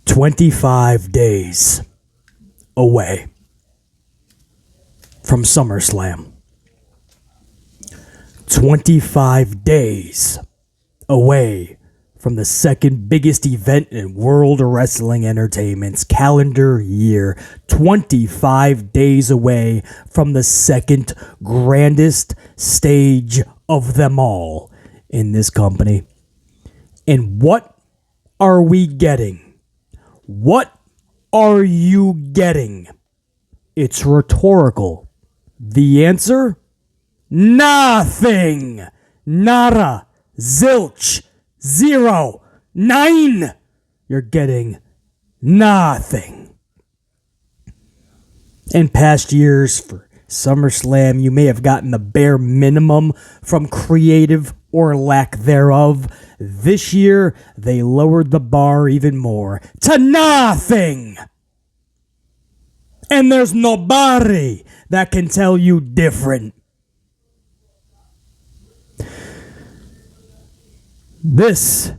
"25 days away from SummerSlam. 25 days away from the second biggest event in World Wrestling Entertainment's calendar year. 25 days away from the second grandest stage of them all in this company. And what are we getting? What are you getting? It's rhetorical. The answer? Nothing. Nada. Zilch. Zero. Nine. You're getting nothing. In past years, for SummerSlam, you may have gotten the bare minimum from creative or lack thereof. This year, they lowered the bar even more to nothing. And there's nobody that can tell you different. This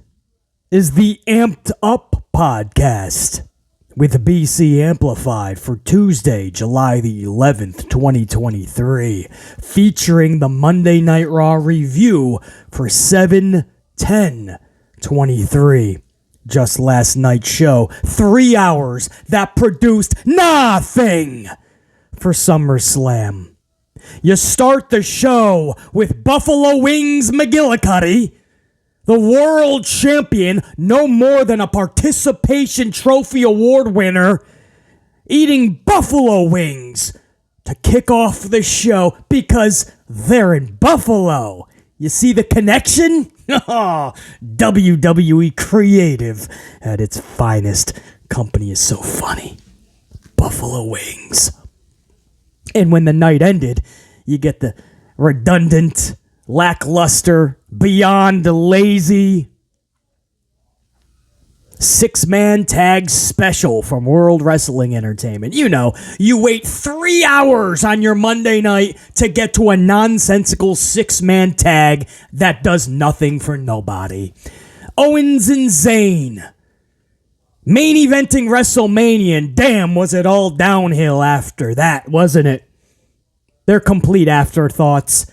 is the Amped Up Podcast with BC Amplified for Tuesday, July the 11th, 2023, featuring the Monday Night Raw review for 7/10/23. Just last night's show, 3 hours that produced nothing for SummerSlam. You start the show with Buffalo Wings McGillicuddy, the world champion, no more than a participation trophy award winner, eating buffalo wings to kick off the show because they're in Buffalo. You see the connection? WWE creative at its finest. Company is so funny. Buffalo Wings. And when the night ended, you get the redundant, lackluster, beyond lazy 6-man tag special from World Wrestling Entertainment. You know, you wait 3 hours on your Monday night to get to a nonsensical 6-man tag that does nothing for nobody. Owens and Zayn main eventing WrestleMania, and damn, was it all downhill after that, wasn't it? They're complete afterthoughts.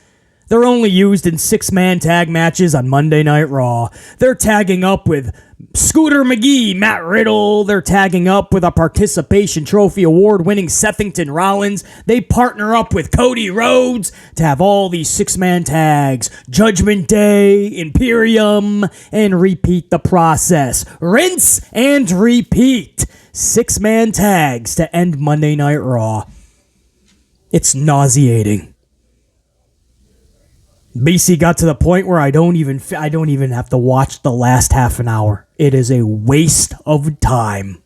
They're only used in 6-man tag matches on Monday Night Raw. They're tagging up with Scooter McGhee, Matt Riddle. They're tagging up with a participation trophy award-winning Sethington Rollins. They partner up with Cody Rhodes to have all these 6-man tags. Judgment Day, Imperium, and repeat the process. Rinse and repeat. 6-man tags to end Monday Night Raw. It's nauseating. BC got to the point where I don't even have to watch the last half an hour. It is a waste of time.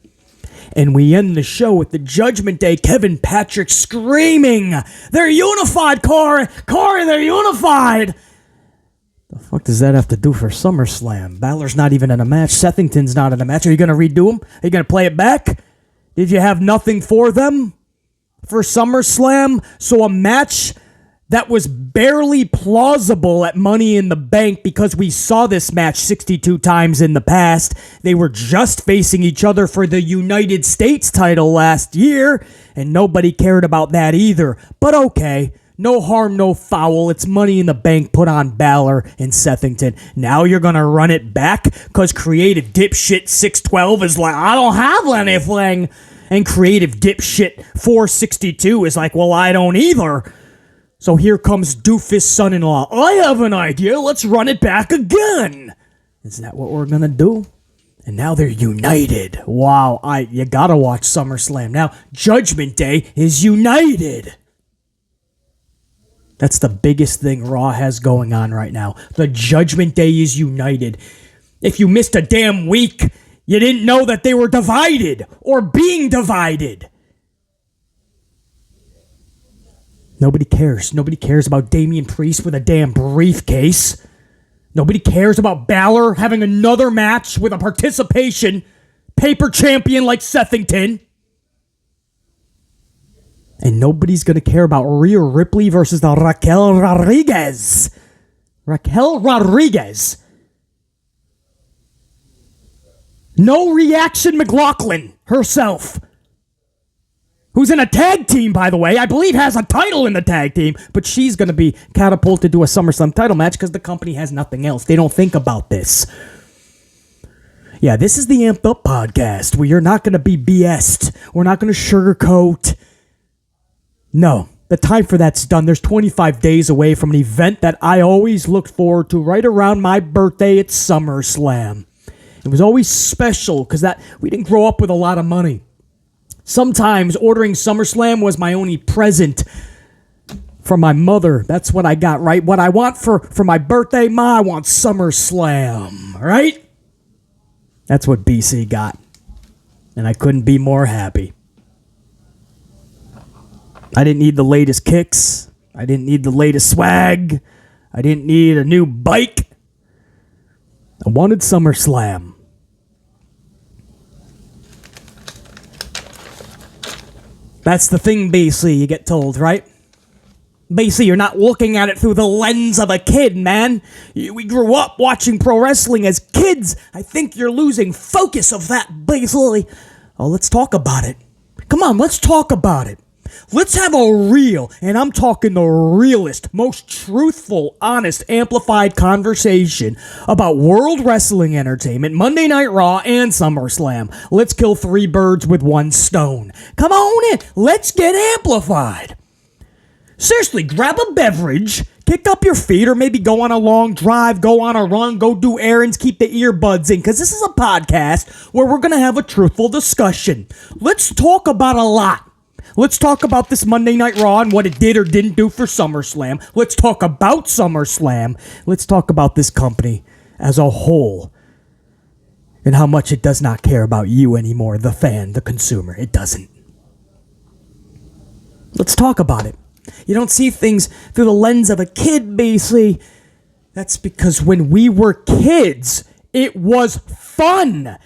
And we end the show with the Judgment Day Kevin Patrick screaming, "They're unified, Corey! Corey, they're unified!" The fuck does that have to do for SummerSlam? Balor's not even in a match. Sethington's not in a match. Are you going to redo them? Are you going to play it back? Did you have nothing for them for SummerSlam? So a match that was barely plausible at Money in the Bank, because we saw this match 62 times in the past. They were just facing each other for the United States title last year, and nobody cared about that either. But okay, no harm, no foul. It's Money in the Bank put on Balor and Sethington. Now you're going to run it back because creative dipshit 612 is like, I don't have anything. And creative dipshit 462 is like, well, I don't either. So here comes doofus son-in-law. I have an idea. Let's run it back again. Is that what we're going to do? And now they're united. Wow, you got to watch SummerSlam. Now Judgment Day is united. That's the biggest thing Raw has going on right now. The Judgment Day is united. If you missed a damn week, you didn't know that they were divided or being divided. Nobody cares. Nobody cares about Damian Priest with a damn briefcase. Nobody cares about Balor having another match with a participation paper champion like Sethington. And nobody's going to care about Rhea Ripley versus the Raquel Rodriguez. Raquel Rodriguez. No reaction McLaughlin herself. Who's in a tag team, by the way. I believe has a title in the tag team. But she's going to be catapulted to a SummerSlam title match because the company has nothing else. They don't think about this. Yeah, this is the Amped Up podcast where you're not going to be BS'd. We're not going to sugarcoat. No, the time for that's done. There's 25 days away from an event that I always looked forward to right around my birthday at SummerSlam. It was always special because we didn't grow up with a lot of money. Sometimes ordering SummerSlam was my only present from my mother. That's what I got, right? What I want for my birthday, Ma, I want SummerSlam, right? That's what BC got. And I couldn't be more happy. I didn't need the latest kicks. I didn't need the latest swag. I didn't need a new bike. I wanted SummerSlam. That's the thing, basically, you get told, right? Basically, you're not looking at it through the lens of a kid, man. We grew up watching pro wrestling as kids. I think you're losing focus of that, basically. Oh, let's talk about it. Come on, let's talk about it. Let's have a real, and I'm talking the realest, most truthful, honest, amplified conversation about World Wrestling Entertainment, Monday Night Raw, and SummerSlam. Let's kill 3 birds with 1 stone. Come on in. Let's get amplified. Seriously, grab a beverage, kick up your feet, or maybe go on a long drive, go on a run, go do errands, keep the earbuds in, because this is a podcast where we're going to have a truthful discussion. Let's talk about a lot. Let's talk about this Monday Night Raw and what it did or didn't do for SummerSlam. Let's talk about SummerSlam. Let's talk about this company as a whole and how much it does not care about you anymore, the fan, the consumer. It doesn't. Let's talk about it. You don't see things through the lens of a kid, basically. That's because when we were kids, it was fun.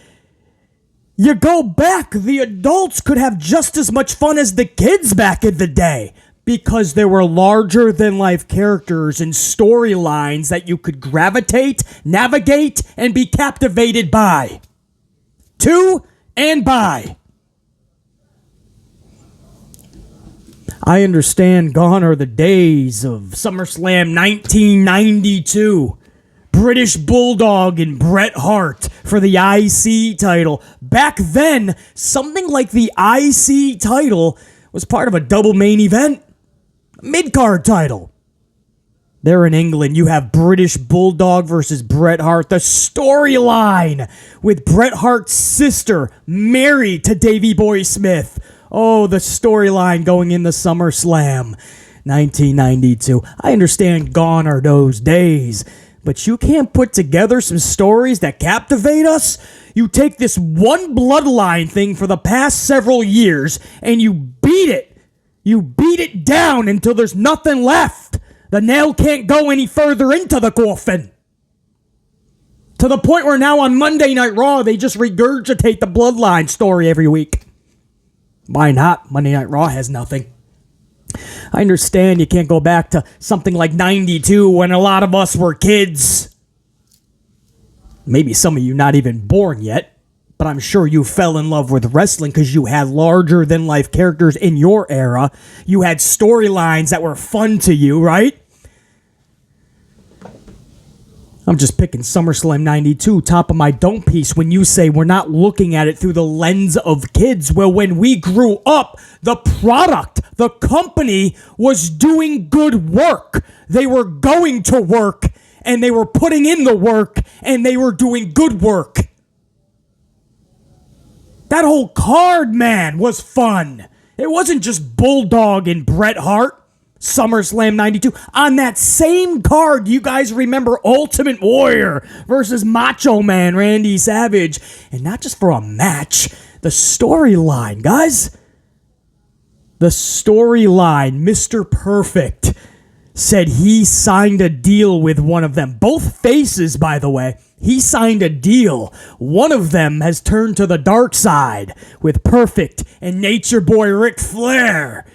You go back, the adults could have just as much fun as the kids back in the day because there were larger-than-life characters and storylines that you could gravitate, navigate, and be captivated by. To and by. I understand gone are the days of SummerSlam 1992. British Bulldog and Bret Hart for the IC title. Back then, something like the IC title was part of a double main event. Mid-card title. There in England, you have British Bulldog versus Bret Hart. The storyline with Bret Hart's sister married to Davey Boy Smith. Oh, the storyline going into SummerSlam 1992. I understand gone are those days. But you can't put together some stories that captivate us? You take this one bloodline thing for the past several years and you beat it. You beat it down until there's nothing left. The nail can't go any further into the coffin. To the point where now on Monday Night Raw, they just regurgitate the bloodline story every week. Why not? Monday Night Raw has nothing. I understand you can't go back to something like 92 when a lot of us were kids. Maybe some of you not even born yet, but I'm sure you fell in love with wrestling because you had larger-than-life characters in your era. You had storylines that were fun to you, right? I'm just picking SummerSlam 92, top of my dome piece, when you say we're not looking at it through the lens of kids. Well, when we grew up, the product, the company was doing good work. They were going to work, and they were putting in the work, and they were doing good work. That whole card, man, was fun. It wasn't just Bulldog and Bret Hart. SummerSlam 92. On that same card, you guys remember Ultimate Warrior versus Macho Man Randy Savage. And not just for a match, the storyline, guys. The storyline, Mr. Perfect said he signed a deal with one of them. Both faces, by the way. He signed a deal. One of them has turned to the dark side with Perfect and Nature Boy Ric Flair.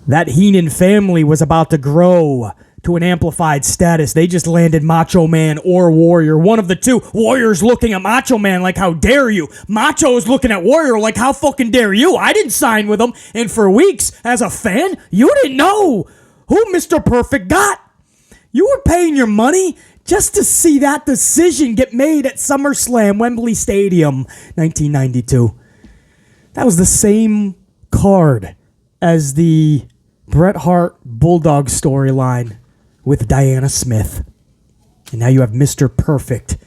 That Heenan family was about to grow to an amplified status. They just landed Macho Man or Warrior. One of the two. Warrior's looking at Macho Man like, how dare you? Macho's looking at Warrior like, how fucking dare you? I didn't sign with him. And for weeks, as a fan, you didn't know who Mr. Perfect got. You were paying your money just to see that decision get made at SummerSlam, Wembley Stadium, 1992. That was the same card as the Bret Hart Bulldog storyline with Diana Smith. And now you have Mr. Perfect.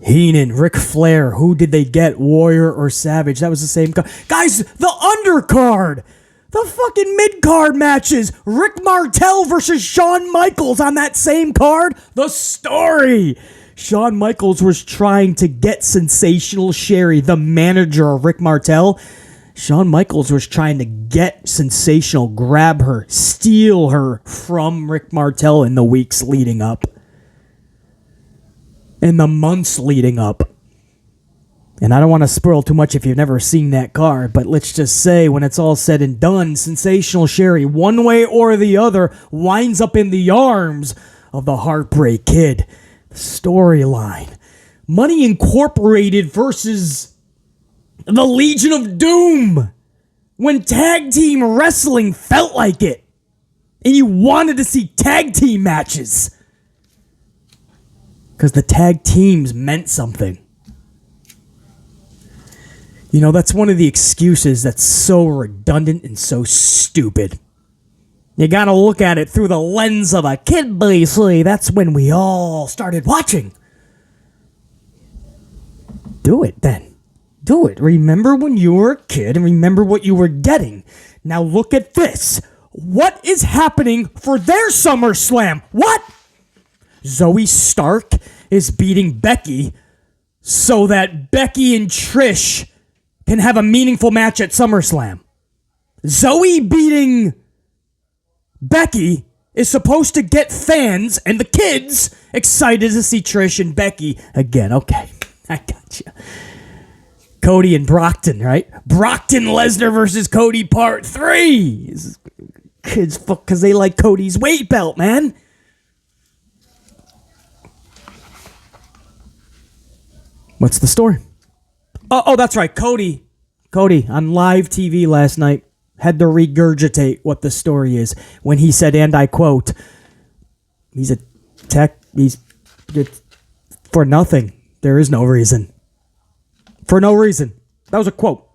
Heenan, Ric Flair. Who did they get? Warrior or Savage? That was the same card. Guys, the undercard. The fucking mid-card matches. Rick Martel versus Shawn Michaels on that same card. The story. Shawn Michaels was trying to get Sensational Sherry, the manager of Rick Martel. Shawn Michaels was trying to get Sensational, grab her, steal her from Rick Martel in the weeks leading up. In the months leading up. And I don't want to spoil too much if you've never seen that card, but let's just say when it's all said and done, Sensational Sherry, one way or the other, winds up in the arms of the Heartbreak Kid. The storyline. Money Incorporated versus the Legion of Doom. When tag team wrestling felt like it. And you wanted to see tag team matches. Because the tag teams meant something. You know, that's one of the excuses that's so redundant and so stupid. You gotta look at it through the lens of a kid, basically. That's when we all started watching. Do it then. Do it. Remember when you were a kid and remember what you were getting. Now look at this. What is happening for their SummerSlam? What? Zoe Stark is beating Becky so that Becky and Trish can have a meaningful match at SummerSlam. Zoe beating Becky is supposed to get fans and the kids excited to see Trish and Becky again. Okay, I got you. Cody and Brockton, right? Brockton Lesnar versus Cody Part 3. Kids, because they like Cody's weight belt, man. What's the story? Oh, that's right. Cody on live TV last night had to regurgitate what the story is when he said, and I quote, he's for nothing. There is no reason. For no reason. That was a quote.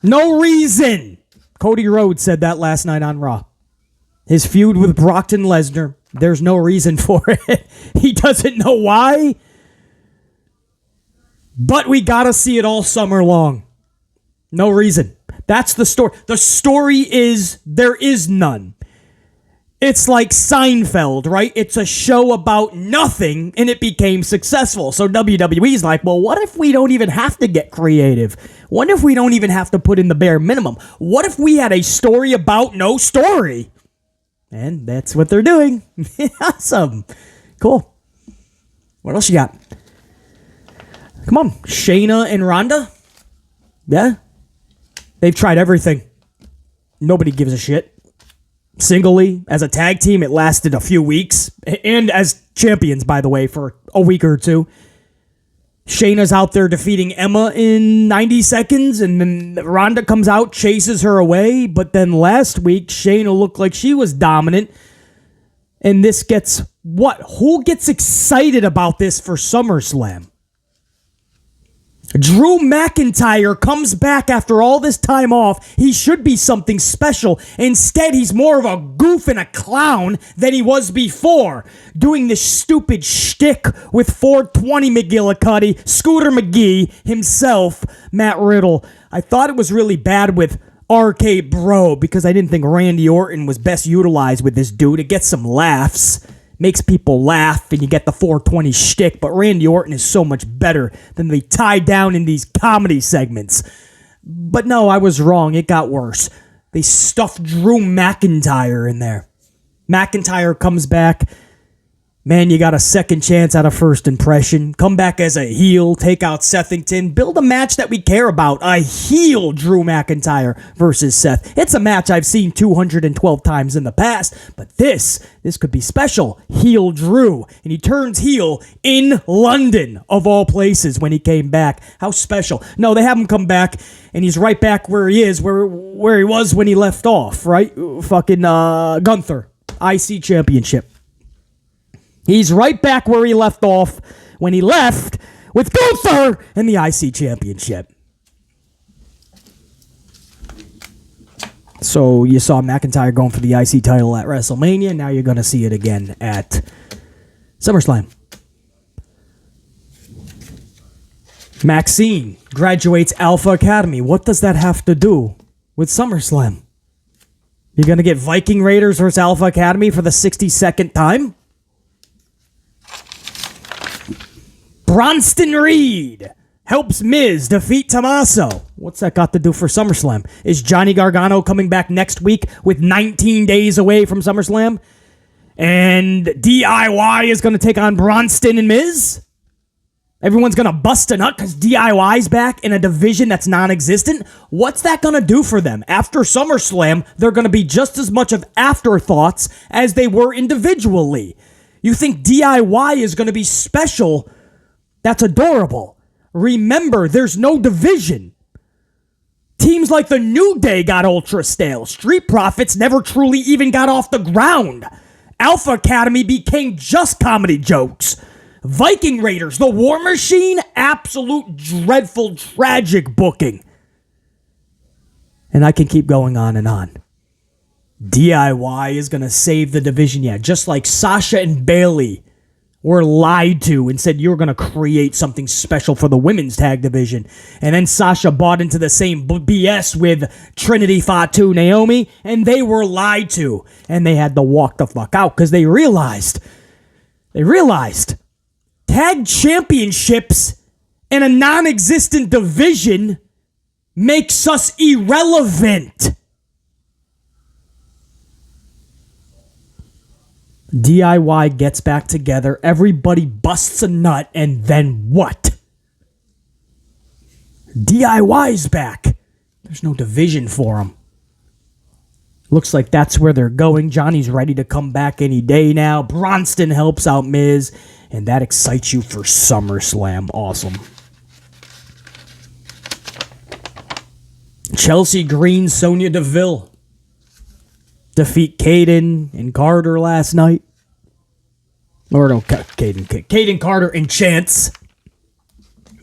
No reason. Cody Rhodes said that last night on Raw. His feud with Brockton Lesnar, there's no reason for it. He doesn't know why. But we gotta see it all summer long. No reason. That's the story. The story is there is none. It's like Seinfeld, right? It's a show about nothing, and it became successful. So WWE's like, well, what if we don't even have to get creative? What if we don't even have to put in the bare minimum? What if we had a story about no story? And that's what they're doing. Awesome. Cool. What else you got? Come on. Shayna and Ronda? Yeah? They've tried everything. Nobody gives a shit. Singly, as a tag team, it lasted a few weeks. And as champions, by the way, for a week or two. Shayna's out there defeating Emma in 90 seconds, and then Ronda comes out, chases her away. But then last week, Shayna looked like she was dominant. And this gets what? Who gets excited about this for SummerSlam? Drew McIntyre comes back after all this time off. He should be something special. Instead, he's more of a goof and a clown than he was before. Doing this stupid shtick with 420 McGillicuddy, Scooter McGhee, himself, Matt Riddle. I thought it was really bad with RK Bro because I didn't think Randy Orton was best utilized with this dude. It gets some laughs. makes people laugh, and you get the 420 shtick, but Randy Orton is so much better than they tie down in these comedy segments. But no, I was wrong. It got worse. They stuffed Drew McIntyre in there. McIntyre comes back. Man, you got a second chance at a first impression. Come back as a heel, take out Sethington, build a match that we care about. A heel Drew McIntyre versus Seth. It's a match I've seen 212 times in the past, but this could be special. Heel Drew, and he turns heel in London, of all places, when he came back. How special. No, they have him come back, and he's right back where he is, where he was when he left off, right? Fucking Gunther, IC Championship. He's right back where he left off when he left with Gunther and the IC Championship. So you saw McIntyre going for the IC title at WrestleMania. Now you're going to see it again at SummerSlam. Maxine graduates Alpha Academy. What does that have to do with SummerSlam? You're going to get Viking Raiders versus Alpha Academy for the 62nd time? Bronston Reed helps Miz defeat Tommaso. What's that got to do for SummerSlam? Is Johnny Gargano coming back next week with 19 days away from SummerSlam? And DIY is going to take on Bronston and Miz? Everyone's going to bust a nut because DIY's back in a division that's non-existent? What's that going to do for them? After SummerSlam, they're going to be just as much of afterthoughts as they were individually. You think DIY is going to be special? That's adorable. Remember, there's no division. Teams like the New Day got ultra stale. Street Profits never truly even got off the ground. Alpha Academy became just comedy jokes. Viking Raiders, the War Machine, absolute dreadful, tragic booking. And I can keep going on and on. DIY is going to save the division, yeah, just like Sasha and Bayley were lied to and said you were going to create something special for the women's tag division. And then Sasha bought into the same BS with Trinity Fatu Naomi, and they were lied to. And they had to walk the fuck out because they realized tag championships in a non-existent division makes us irrelevant. DIY gets back together, everybody busts a nut, and then what? DIY's back. There's no division for him. Looks like that's where they're going. Johnny's ready to come back any day now. Bronston helps out Miz, and that excites you for SummerSlam. Awesome. Chelsea Green, Sonya Deville defeat Caden and Carter last night. Or no, Caden Carter and Chance.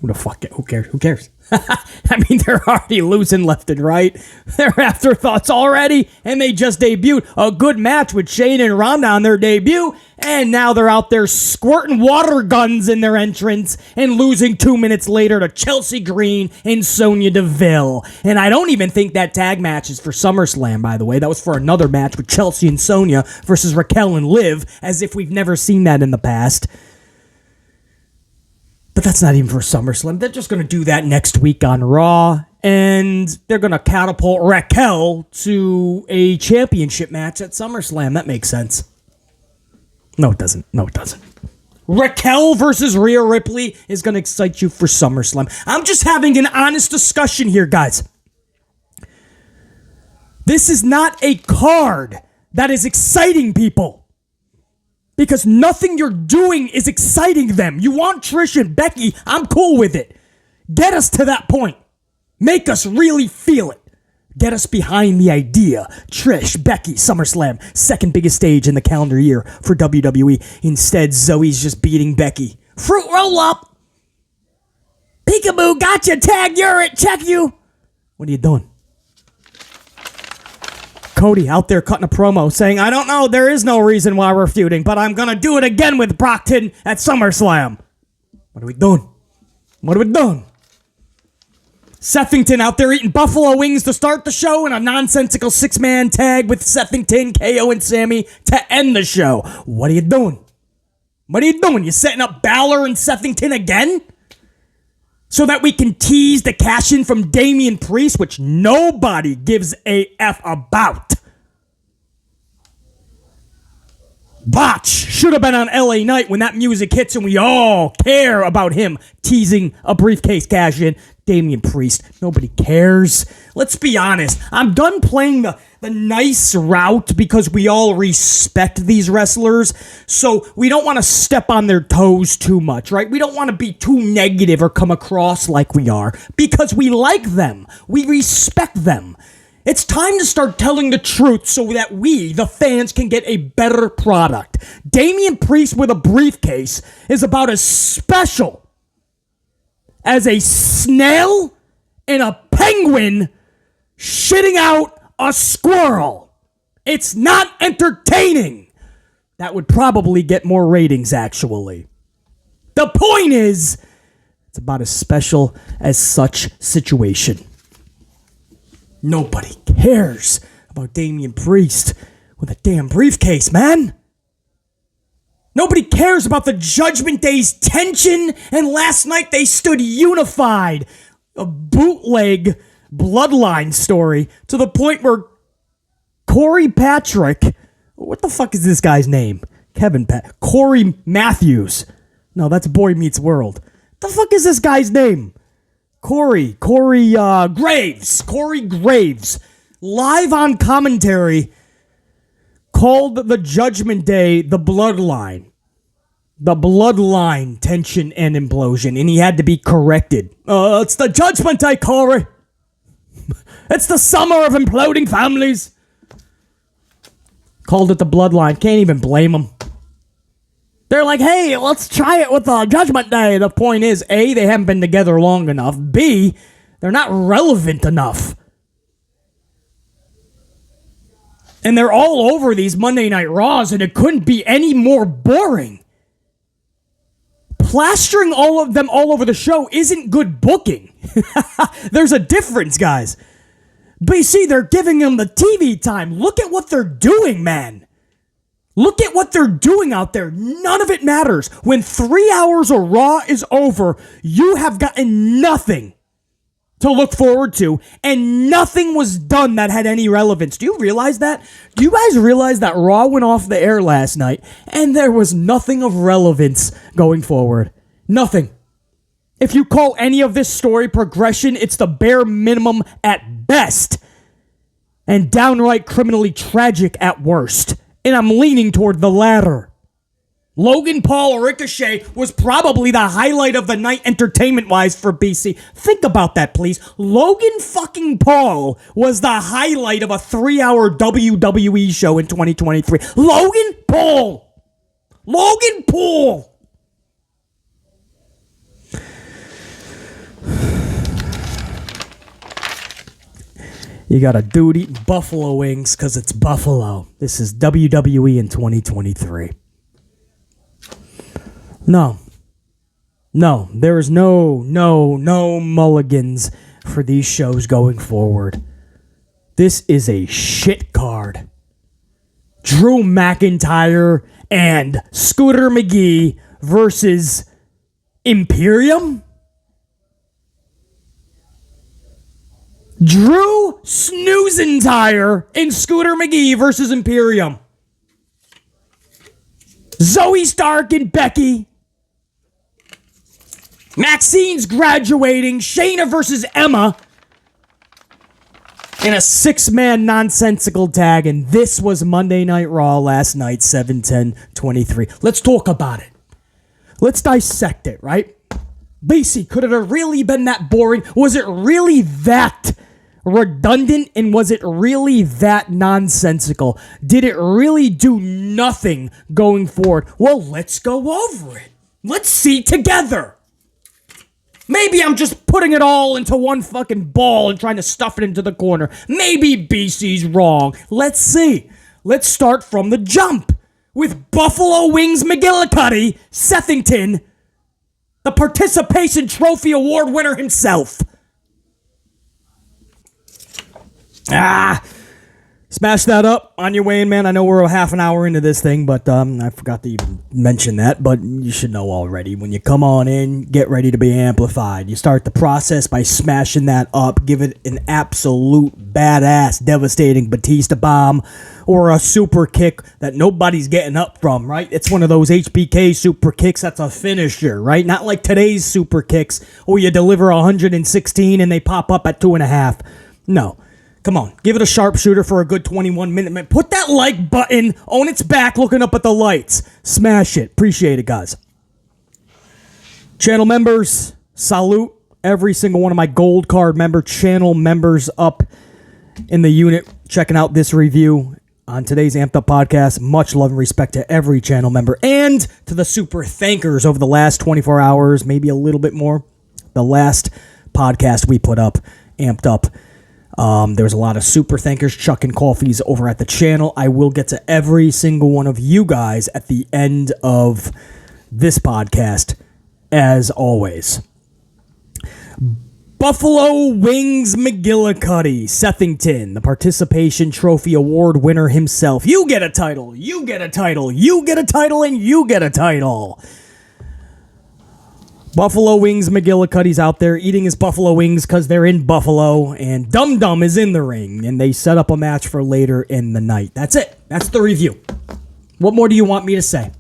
Who the fuck? Who cares? Who cares? I mean, they're already losing left and right. They're afterthoughts already, and they just debuted a good match with Shayna and Ronda on their debut, and now they're out there squirting water guns in their entrance and losing 2 minutes later to Chelsea Green and Sonya Deville. And I don't even think that tag match is for SummerSlam, by the way. That was for another match with Chelsea and Sonya versus Raquel and Liv, as if we've never seen that in the past. But that's not even for SummerSlam. They're just going to do that next week on Raw. And they're going to catapult Raquel to a championship match at SummerSlam. That makes sense. No, it doesn't. No, it doesn't. Raquel versus Rhea Ripley is going to excite you for SummerSlam. I'm just having an honest discussion here, guys. This is not a card that is exciting people. Because nothing you're doing is exciting them. You want Trish and Becky, I'm cool with it. Get us to that point. Make us really feel it. Get us behind the idea. Trish, Becky, SummerSlam, second biggest stage in the calendar year for WWE. Instead, Zoe's just beating Becky. Fruit roll up. Peekaboo, gotcha, tag, you're it, check you. What are you doing? Cody out there cutting a promo saying, I don't know, there is no reason why we're feuding, but I'm going to do it again with Brockton at SummerSlam. What are we doing? What are we doing? Sethington out there eating buffalo wings to start the show and a nonsensical six-man tag with Sethington, KO, and Sami to end the show. What are you doing? What are you doing? You setting up Balor and Sethington again? So that we can tease the cash-in from Damian Priest, which nobody gives a F about. Botch should have been on LA Knight when that music hits and we all care about him teasing a briefcase cash-in. Damian Priest, nobody cares. Let's be honest. I'm done playing the nice route because we all respect these wrestlers, so we don't want to step on their toes too much, right? We don't want to be too negative or come across like we are because we like them. We respect them. It's time to start telling the truth so that we, the fans, can get a better product. Damian Priest with a briefcase is about as special as a snail and a penguin shitting out a squirrel. It's not entertaining. That would probably get more ratings, actually. The point is, it's about as special as such situation. Nobody cares about Damian Priest with a damn briefcase, man. Nobody cares about the Judgment Day's tension, and last night they stood unified. A bootleg bloodline story to the point where Corey Patrick, what the fuck is this guy's name? Corey Matthews. No, that's Boy Meets World. The fuck is this guy's name? Corey Graves, live on commentary, called the Judgment Day the Bloodline. The Bloodline tension and implosion, and he had to be corrected. It's the Judgment Day, Corey. It's the summer of imploding families. Called it the Bloodline. Can't even blame him. They're like, hey, let's try it with the Judgment Day. The point is, A, they haven't been together long enough. B, they're not relevant enough. And they're all over these Monday Night Raws, and it couldn't be any more boring. Plastering all of them all over the show isn't good booking. There's a difference, guys. BC, they're giving them the TV time. Look at what they're doing, man. Look at what they're doing out there. None of it matters. When 3 hours of Raw is over, you have gotten nothing to look forward to, and nothing was done that had any relevance. Do you realize that? Do you guys realize that Raw went off the air last night, and there was nothing of relevance going forward? Nothing. If you call any of this story progression, it's the bare minimum at best, and downright criminally tragic at worst. And I'm leaning toward the latter. Logan Paul Ricochet was probably the highlight of the night entertainment-wise for BC. Think about that, please. Logan fucking Paul was the highlight of a 3-hour WWE show in 2023. Logan Paul! Logan Paul! You got a dude eating buffalo wings because it's Buffalo. This is WWE in 2023. No, there is no mulligans for these shows going forward. This is a shit card. Drew McIntyre and Scooter McGhee versus Imperium? Drew Snoozentyre and Scooter McGhee versus Imperium. Zoe Stark and Becky. Maxine's graduating. Shayna versus Emma. In a 6-man nonsensical tag. And this was Monday Night Raw last night, 7/10/23. Let's talk about it. Let's dissect it, right? BC, could it have really been that boring? Was it really that redundant, and was it really that nonsensical? Did it really do nothing going forward? Well, let's go over it. Let's see together. Maybe I'm just putting it all into one fucking ball and trying to stuff it into the corner. Maybe BC's wrong. Let's see. Let's start from the jump with Buffalo Wings McGillicuddy, Sethington, the Participation Trophy Award winner himself. Smash that up on your way in, man. I know we're a half an hour into this thing, but I forgot to even mention that, but you should know already. When you come on in, get ready to be amplified. You start the process by smashing that up. Give it an absolute badass, devastating Batista bomb or a super kick that nobody's getting up from, right? It's one of those HBK super kicks that's a finisher, right? Not like today's super kicks where you deliver 116 and they pop up at 2.5. No. Come on, give it a sharpshooter for a good 21-minute. Put that like button on its back looking up at the lights. Smash it. Appreciate it, guys. Channel members, salute every single one of my gold card member channel members up in the unit checking out this review on today's Amped Up podcast. Much love and respect to every channel member and to the super thankers over the last 24 hours, maybe a little bit more. The last podcast we put up, Amped Up. There was a lot of super thankers chucking coffees over at the channel. I will get to every single one of you guys at the end of this podcast, as always. Buffalo Wings McGillicuddy, Sethington, the Participation Trophy Award winner himself. You get a title, you get a title, you get a title, and you get a title. Buffalo Wings McGillicuddy's out there eating his buffalo wings because they're in Buffalo, and Dum Dum is in the ring, and they set up a match for later in the night. That's it. That's the review. What more do you want me to say?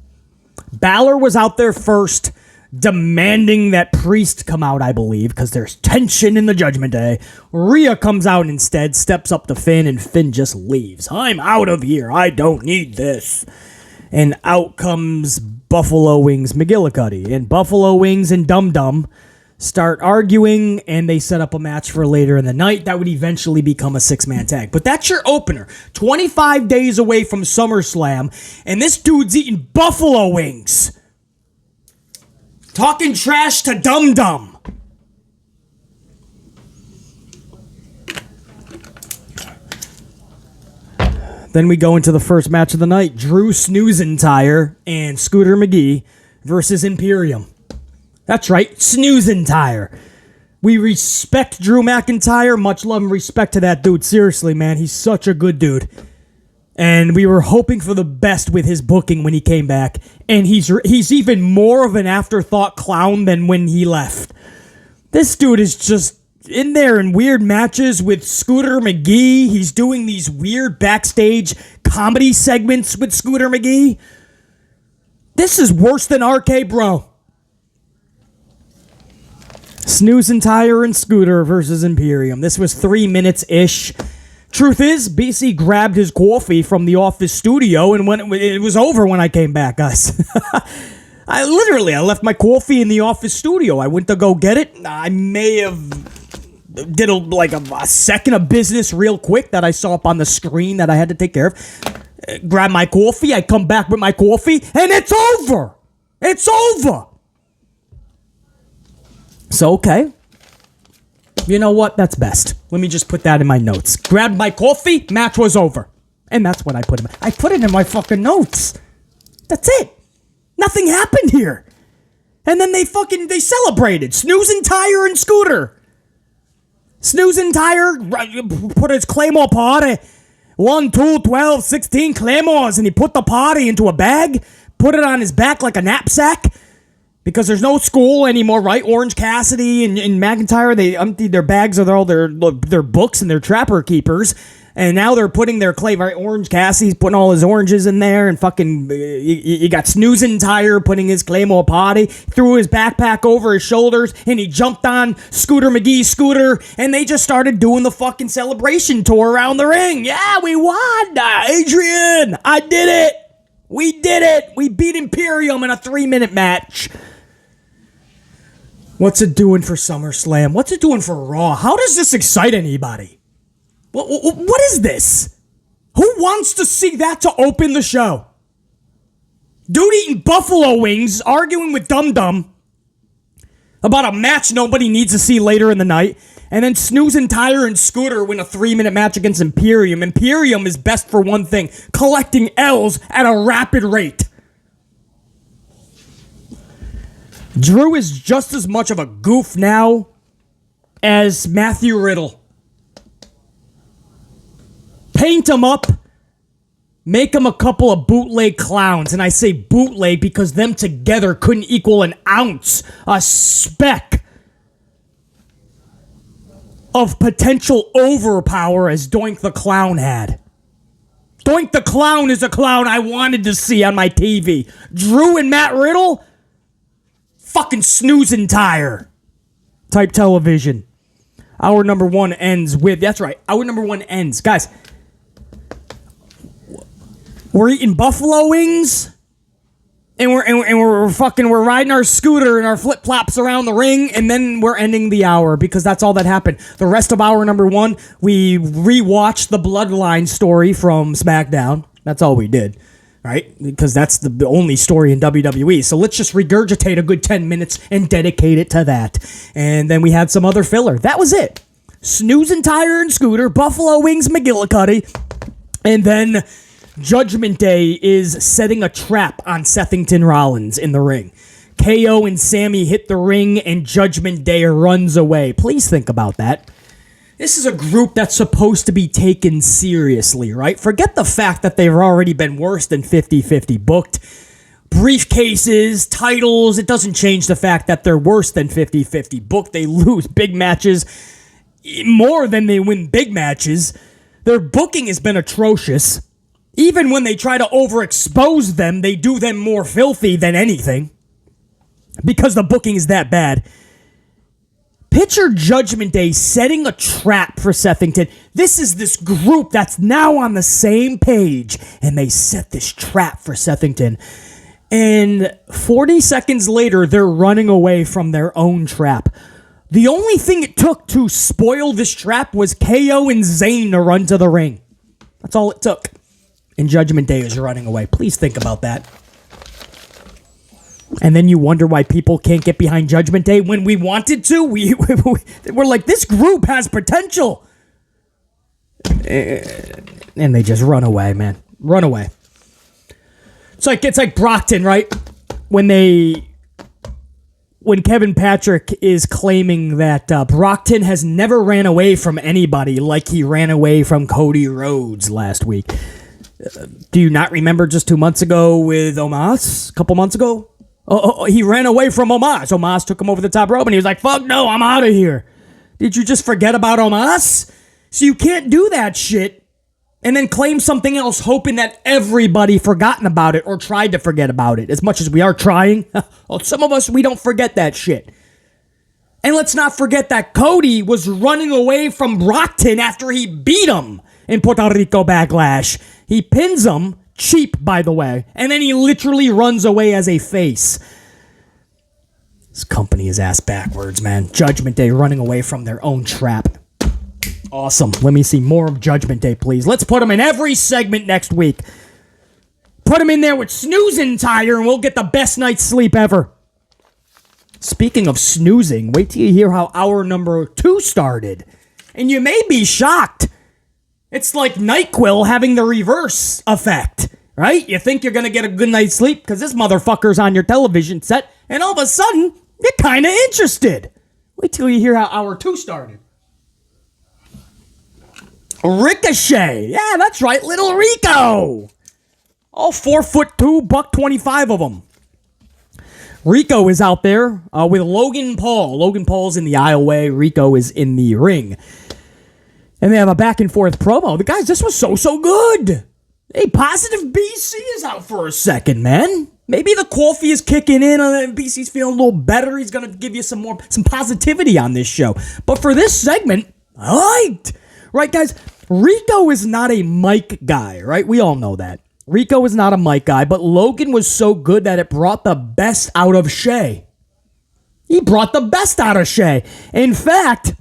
Balor was out there first, demanding that Priest come out, I believe, because there's tension in the Judgment Day. Rhea comes out instead, steps up to Finn, and Finn just leaves. I'm out of here. I don't need this. And out comes Buffalo Wings McGillicuddy. And Buffalo Wings and Dum Dum start arguing, and they set up a match for later in the night that would eventually become a 6-man tag. But that's your opener. 25 days away from SummerSlam, and this dude's eating buffalo wings. Talking trash to Dum Dum. Then we go into the first match of the night. Drew Snoozentyre and Scooter McGhee versus Imperium. That's right, Snoozentyre. We respect Drew McIntyre. Much love and respect to that dude. Seriously, man, he's such a good dude. And we were hoping for the best with his booking when he came back. And he's even more of an afterthought clown than when he left. This dude is just in there in weird matches with Scooter McGhee. He's doing these weird backstage comedy segments with Scooter McGhee. This is worse than RK Bro. Snoozentyre and Scooter versus Imperium. This was 3 minutes-ish. Truth is, BC grabbed his coffee from the office studio, and when it was over when I came back, guys. I left my coffee in the office studio. I went to go get it. I may have did a second of business real quick that I saw up on the screen that I had to take care of. Grab my coffee. I come back with my coffee, and it's over. It's over. So, okay. You know what? That's best. Let me just put that in my notes. Grabbed my coffee, match was over. And that's what I put in I put it in my fucking notes. That's it. Nothing happened here. And then they celebrated. Snoozentyre and Scooter. Snoozentyre put his Claymore party. 1, 2, 12, 16 Claymores. And he put the party into a bag. Put it on his back like a knapsack. Because there's no school anymore, right? Orange Cassidy and McIntyre, they emptied their bags of all their books and their trapper keepers. And now they're putting their clay, right? Orange Cassidy's putting all his oranges in there. And fucking, you got Snoozentyre putting his Claymore potty, threw his backpack over his shoulders, and he jumped on Scooter McGhee's scooter, and they just started doing the fucking celebration tour around the ring. Yeah, we won! Adrian! I did it! We did it! We beat Imperium in a 3-minute match. What's it doing for SummerSlam? What's it doing for Raw? How does this excite anybody? What is this? Who wants to see that to open the show? Dude eating buffalo wings, arguing with Dum Dum about a match nobody needs to see later in the night, and then Snoozentyre and Scooter win a 3-minute match against Imperium. Imperium is best for one thing, collecting L's at a rapid rate. Drew is just as much of a goof now as Matthew Riddle. paint them up, make them a couple of bootleg clowns. And I say bootleg because them together couldn't equal an ounce, a speck of potential overpower as Doink the Clown had. Doink the Clown is a clown I wanted to see on my TV. Drew and Matt Riddle? Fucking Snoozentyre type television. Hour number one ends with... That's right. Hour number one ends. Guys, we're eating buffalo wings... And we're riding our scooter and our flip-flops around the ring, and then we're ending the hour because that's all that happened. The rest of hour number one, we rewatched the Bloodline story from SmackDown. That's all we did, right? Because that's the only story in WWE. So let's just regurgitate a good 10 minutes and dedicate it to that. And then we had some other filler. That was it. Snoozentyre and Scooter, Buffalo Wings McGillicuddy, and then... Judgment Day is setting a trap on Sethington Rollins in the ring. KO and Sami hit the ring and Judgment Day runs away. Please think about that. This is a group that's supposed to be taken seriously, right? Forget the fact that they've already been worse than 50-50 booked. Briefcases, titles, it doesn't change the fact that they're worse than 50-50 booked. They lose big matches more than they win big matches. Their booking has been atrocious. Even when they try to overexpose them, they do them more filthy than anything. Because the booking is that bad. Picture Judgment Day setting a trap for Sethington. This is this group that's now on the same page. And they set this trap for Sethington. And 40 seconds later, they're running away from their own trap. The only thing it took to spoil this trap was KO and Zayn to run to the ring. That's all it took. And Judgment Day is running away. Please think about that. And then you wonder why people can't get behind Judgment Day when we wanted to. We're like, this group has potential. And they just run away, man. Run away. It's like Brockton, right? When Kevin Patrick is claiming that Brockton has never ran away from anybody like he ran away from Cody Rhodes last week. Do you not remember just 2 months ago with Omos? A couple months ago? He ran away from Omos. Omos took him over the top rope and he was like, fuck no, I'm out of here. Did you just forget about Omos? So you can't do that shit and then claim something else hoping that everybody forgotten about it or tried to forget about it. As much as we are trying, well, some of us, we don't forget that shit. And let's not forget that Cody was running away from Brockton after he beat him in Puerto Rico Backlash. He pins him, cheap by the way, and then he literally runs away as a face. This company is ass backwards, man. Judgment Day running away from their own trap. Awesome. Let me see more of Judgment Day, please. Let's put them in every segment next week. Put them in there with Snoozentyre and we'll get the best night's sleep ever. Speaking of snoozing, wait till you hear how hour number 2 started. And you may be shocked. It's like NyQuil having the reverse effect, right? You think you're going to get a good night's sleep because this motherfucker's on your television set, and all of a sudden, you're kind of interested. Wait till you hear how hour 2 started. Ricochet. Yeah, that's right, little Rico. All 4'2", $125 of them. Rico is out there with Logan Paul. Logan Paul's in the aisleway. Rico is in the ring. And they have a back and forth promo. The guys, this was so good. Hey, Positive BC is out for a second, man. Maybe the coffee is kicking in and BC's feeling a little better. He's going to give you some positivity on this show. But for this segment, I liked. Right, guys? Rico is not a mic guy, right? We all know that. Rico is not a mic guy, but Logan was so good that it brought the best out of Shay. He brought the best out of Shay. In fact,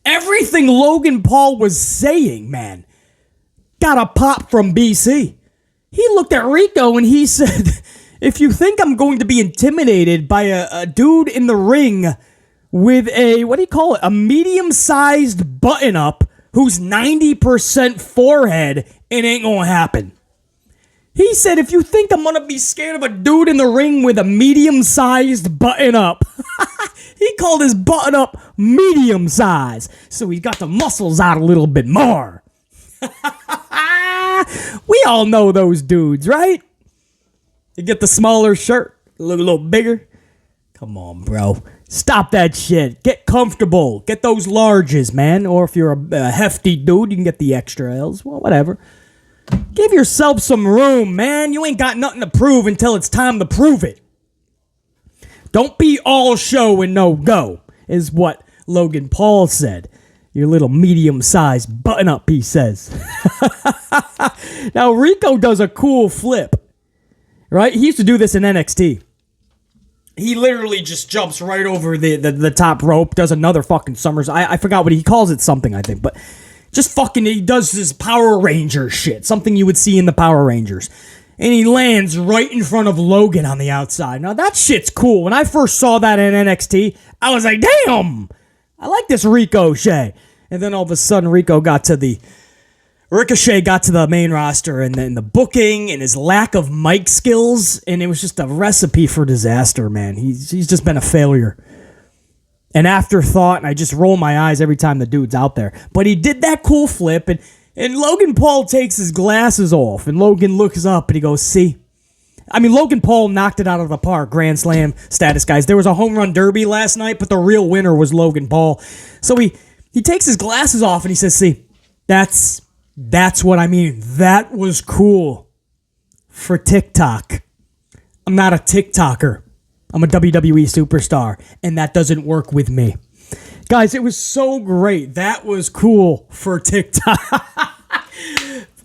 everything Logan Paul was saying, man, got a pop from BC. He looked at Rico and he said, if you think I'm going to be intimidated by a dude in the ring with a medium-sized button-up who's 90% forehead, it ain't gonna happen. He said, if you think I'm gonna be scared of a dude in the ring with a medium-sized button-up, he called his button-up medium size, so he's got the muscles out a little bit more. We all know those dudes, right? You get the smaller shirt, look a little bigger. Come on, bro. Stop that shit. Get comfortable. Get those larges, man. Or if you're a hefty dude, you can get the extra L's. Well, whatever. Give yourself some room, man. You ain't got nothing to prove until it's time to prove it. Don't be all show and no go, is what Logan Paul said. Your little medium-sized button-up, he says. Now, Rico does a cool flip, right? He used to do this in NXT. He literally just jumps right over the top rope, does another fucking I forgot what he calls it, something, I think, but just fucking, he does this Power Ranger shit, something you would see in the Power Rangers. And he lands right in front of Logan on the outside. Now, that shit's cool. When I first saw that in NXT, I was like, damn! I like this Ricochet. And then all of a sudden, Ricochet got to the main roster, and then the booking and his lack of mic skills, and it was just a recipe for disaster, man. He's just been a failure. An afterthought, and I just roll my eyes every time the dude's out there. But he did that cool flip, and Logan Paul takes his glasses off, and Logan looks up, and he goes, see? I mean, Logan Paul knocked it out of the park, Grand Slam status, guys. There was a home run derby last night, but the real winner was Logan Paul. So he takes his glasses off, and he says, see, that's what I mean. That was cool for TikTok. I'm not a TikToker. I'm a WWE superstar, and that doesn't work with me. Guys, it was so great. That was cool for TikTok.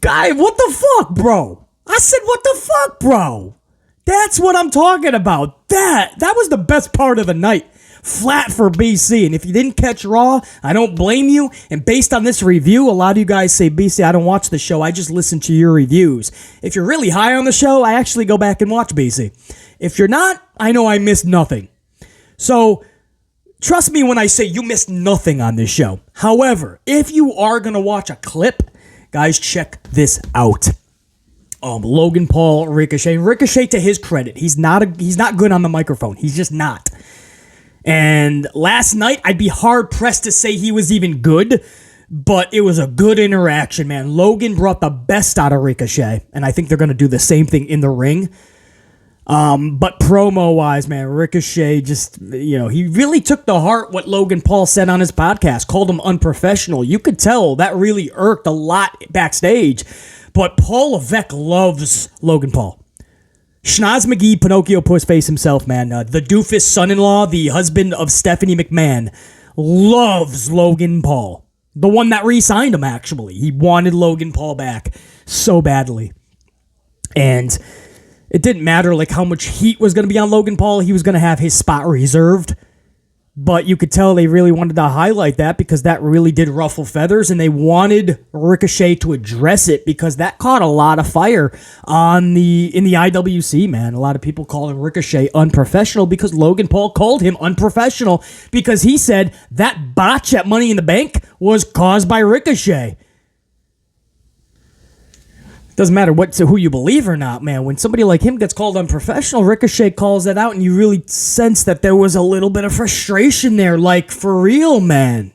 Guy, what the fuck, bro? I said, what the fuck, bro? That's what I'm talking about. That was the best part of the night. Flat for BC. And if you didn't catch Raw, I don't blame you. And based on this review, a lot of you guys say, BC, I don't watch the show. I just listen to your reviews. If you're really high on the show, I actually go back and watch BC. If you're not, I know I missed nothing. So, trust me when I say you missed nothing on this show. However, if you are going to watch a clip, guys, check this out. Logan Paul, Ricochet. Ricochet, to his credit, he's not good on the microphone. He's just not. And last night, I'd be hard-pressed to say he was even good, but it was a good interaction, man. Logan brought the best out of Ricochet, and I think they're going to do the same thing in the ring. But promo-wise, man, Ricochet just, he really took to heart what Logan Paul said on his podcast, called him unprofessional. You could tell that really irked a lot backstage, but Paul Levesque loves Logan Paul. Shmoz McGhee, Pinocchio Pussface himself, man. The doofus son-in-law, the husband of Stephanie McMahon, loves Logan Paul. The one that re-signed him, actually. He wanted Logan Paul back so badly. And it didn't matter how much heat was going to be on Logan Paul. He was going to have his spot reserved. But you could tell they really wanted to highlight that because that really did ruffle feathers, and they wanted Ricochet to address it because that caught a lot of fire in the IWC, man. A lot of people calling Ricochet unprofessional because Logan Paul called him unprofessional because he said that botch at Money in the Bank was caused by Ricochet. Doesn't matter who you believe or not, man. When somebody like him gets called unprofessional, Ricochet calls that out, and you really sense that there was a little bit of frustration there. For real, man.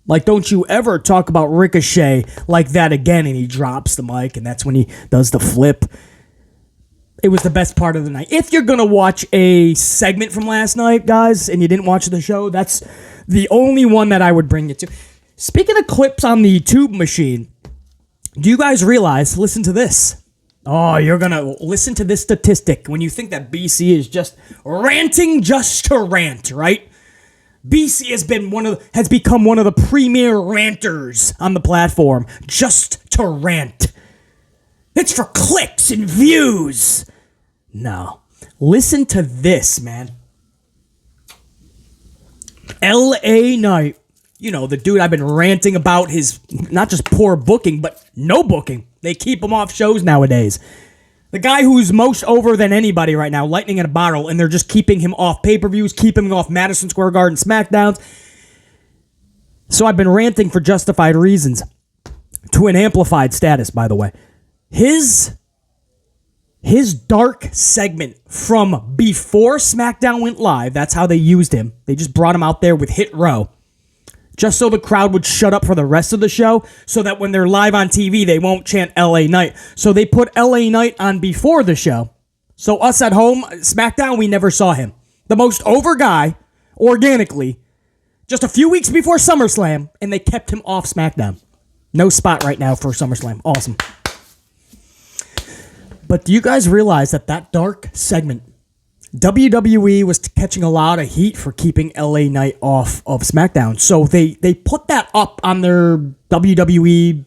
Don't you ever talk about Ricochet like that again, and he drops the mic, and that's when he does the flip. It was the best part of the night. If you're going to watch a segment from last night, guys, and you didn't watch the show, that's the only one that I would bring you to. Speaking of clips on the tube machine, do you guys realize, listen to this. Oh, you're going to listen to this statistic when you think that BC is just ranting just to rant, right? BC has become one of the premier ranters on the platform just to rant. It's for clicks and views. No. Listen to this, man. LA Knight. The dude I've been ranting about his not just poor booking, but no booking. They keep him off shows nowadays. The guy who's most over than anybody right now, lightning in a bottle, and they're just keeping him off pay-per-views, keeping him off Madison Square Garden SmackDowns. So I've been ranting for justified reasons to an amplified status, by the way. His dark segment from before SmackDown went live, that's how they used him. They just brought him out there with Hit Row. just so the crowd would shut up for the rest of the show, so that when they're live on TV, they won't chant LA Knight. So they put LA Knight on before the show. So us at home, SmackDown, we never saw him. The most over guy, organically, just a few weeks before SummerSlam, and they kept him off SmackDown. No spot right now for SummerSlam. Awesome. But do you guys realize that dark segment, WWE was catching a lot of heat for keeping LA Knight off of SmackDown. So they put that up on their WWE.com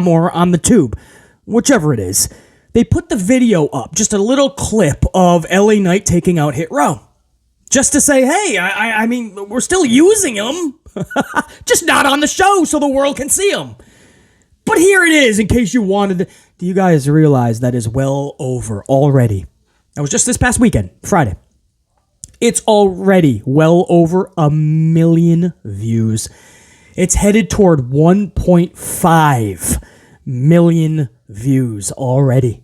or on the tube, whichever it is. They put the video up, just a little clip of LA Knight taking out Hit Row. Just to say, hey, I mean, we're still using him, just not on the show so the world can see him. But here it is, in case you wanted to. Do you guys realize that is well over already? That was just this past weekend, Friday. It's already well over 1 million views. It's headed toward 1.5 million views already.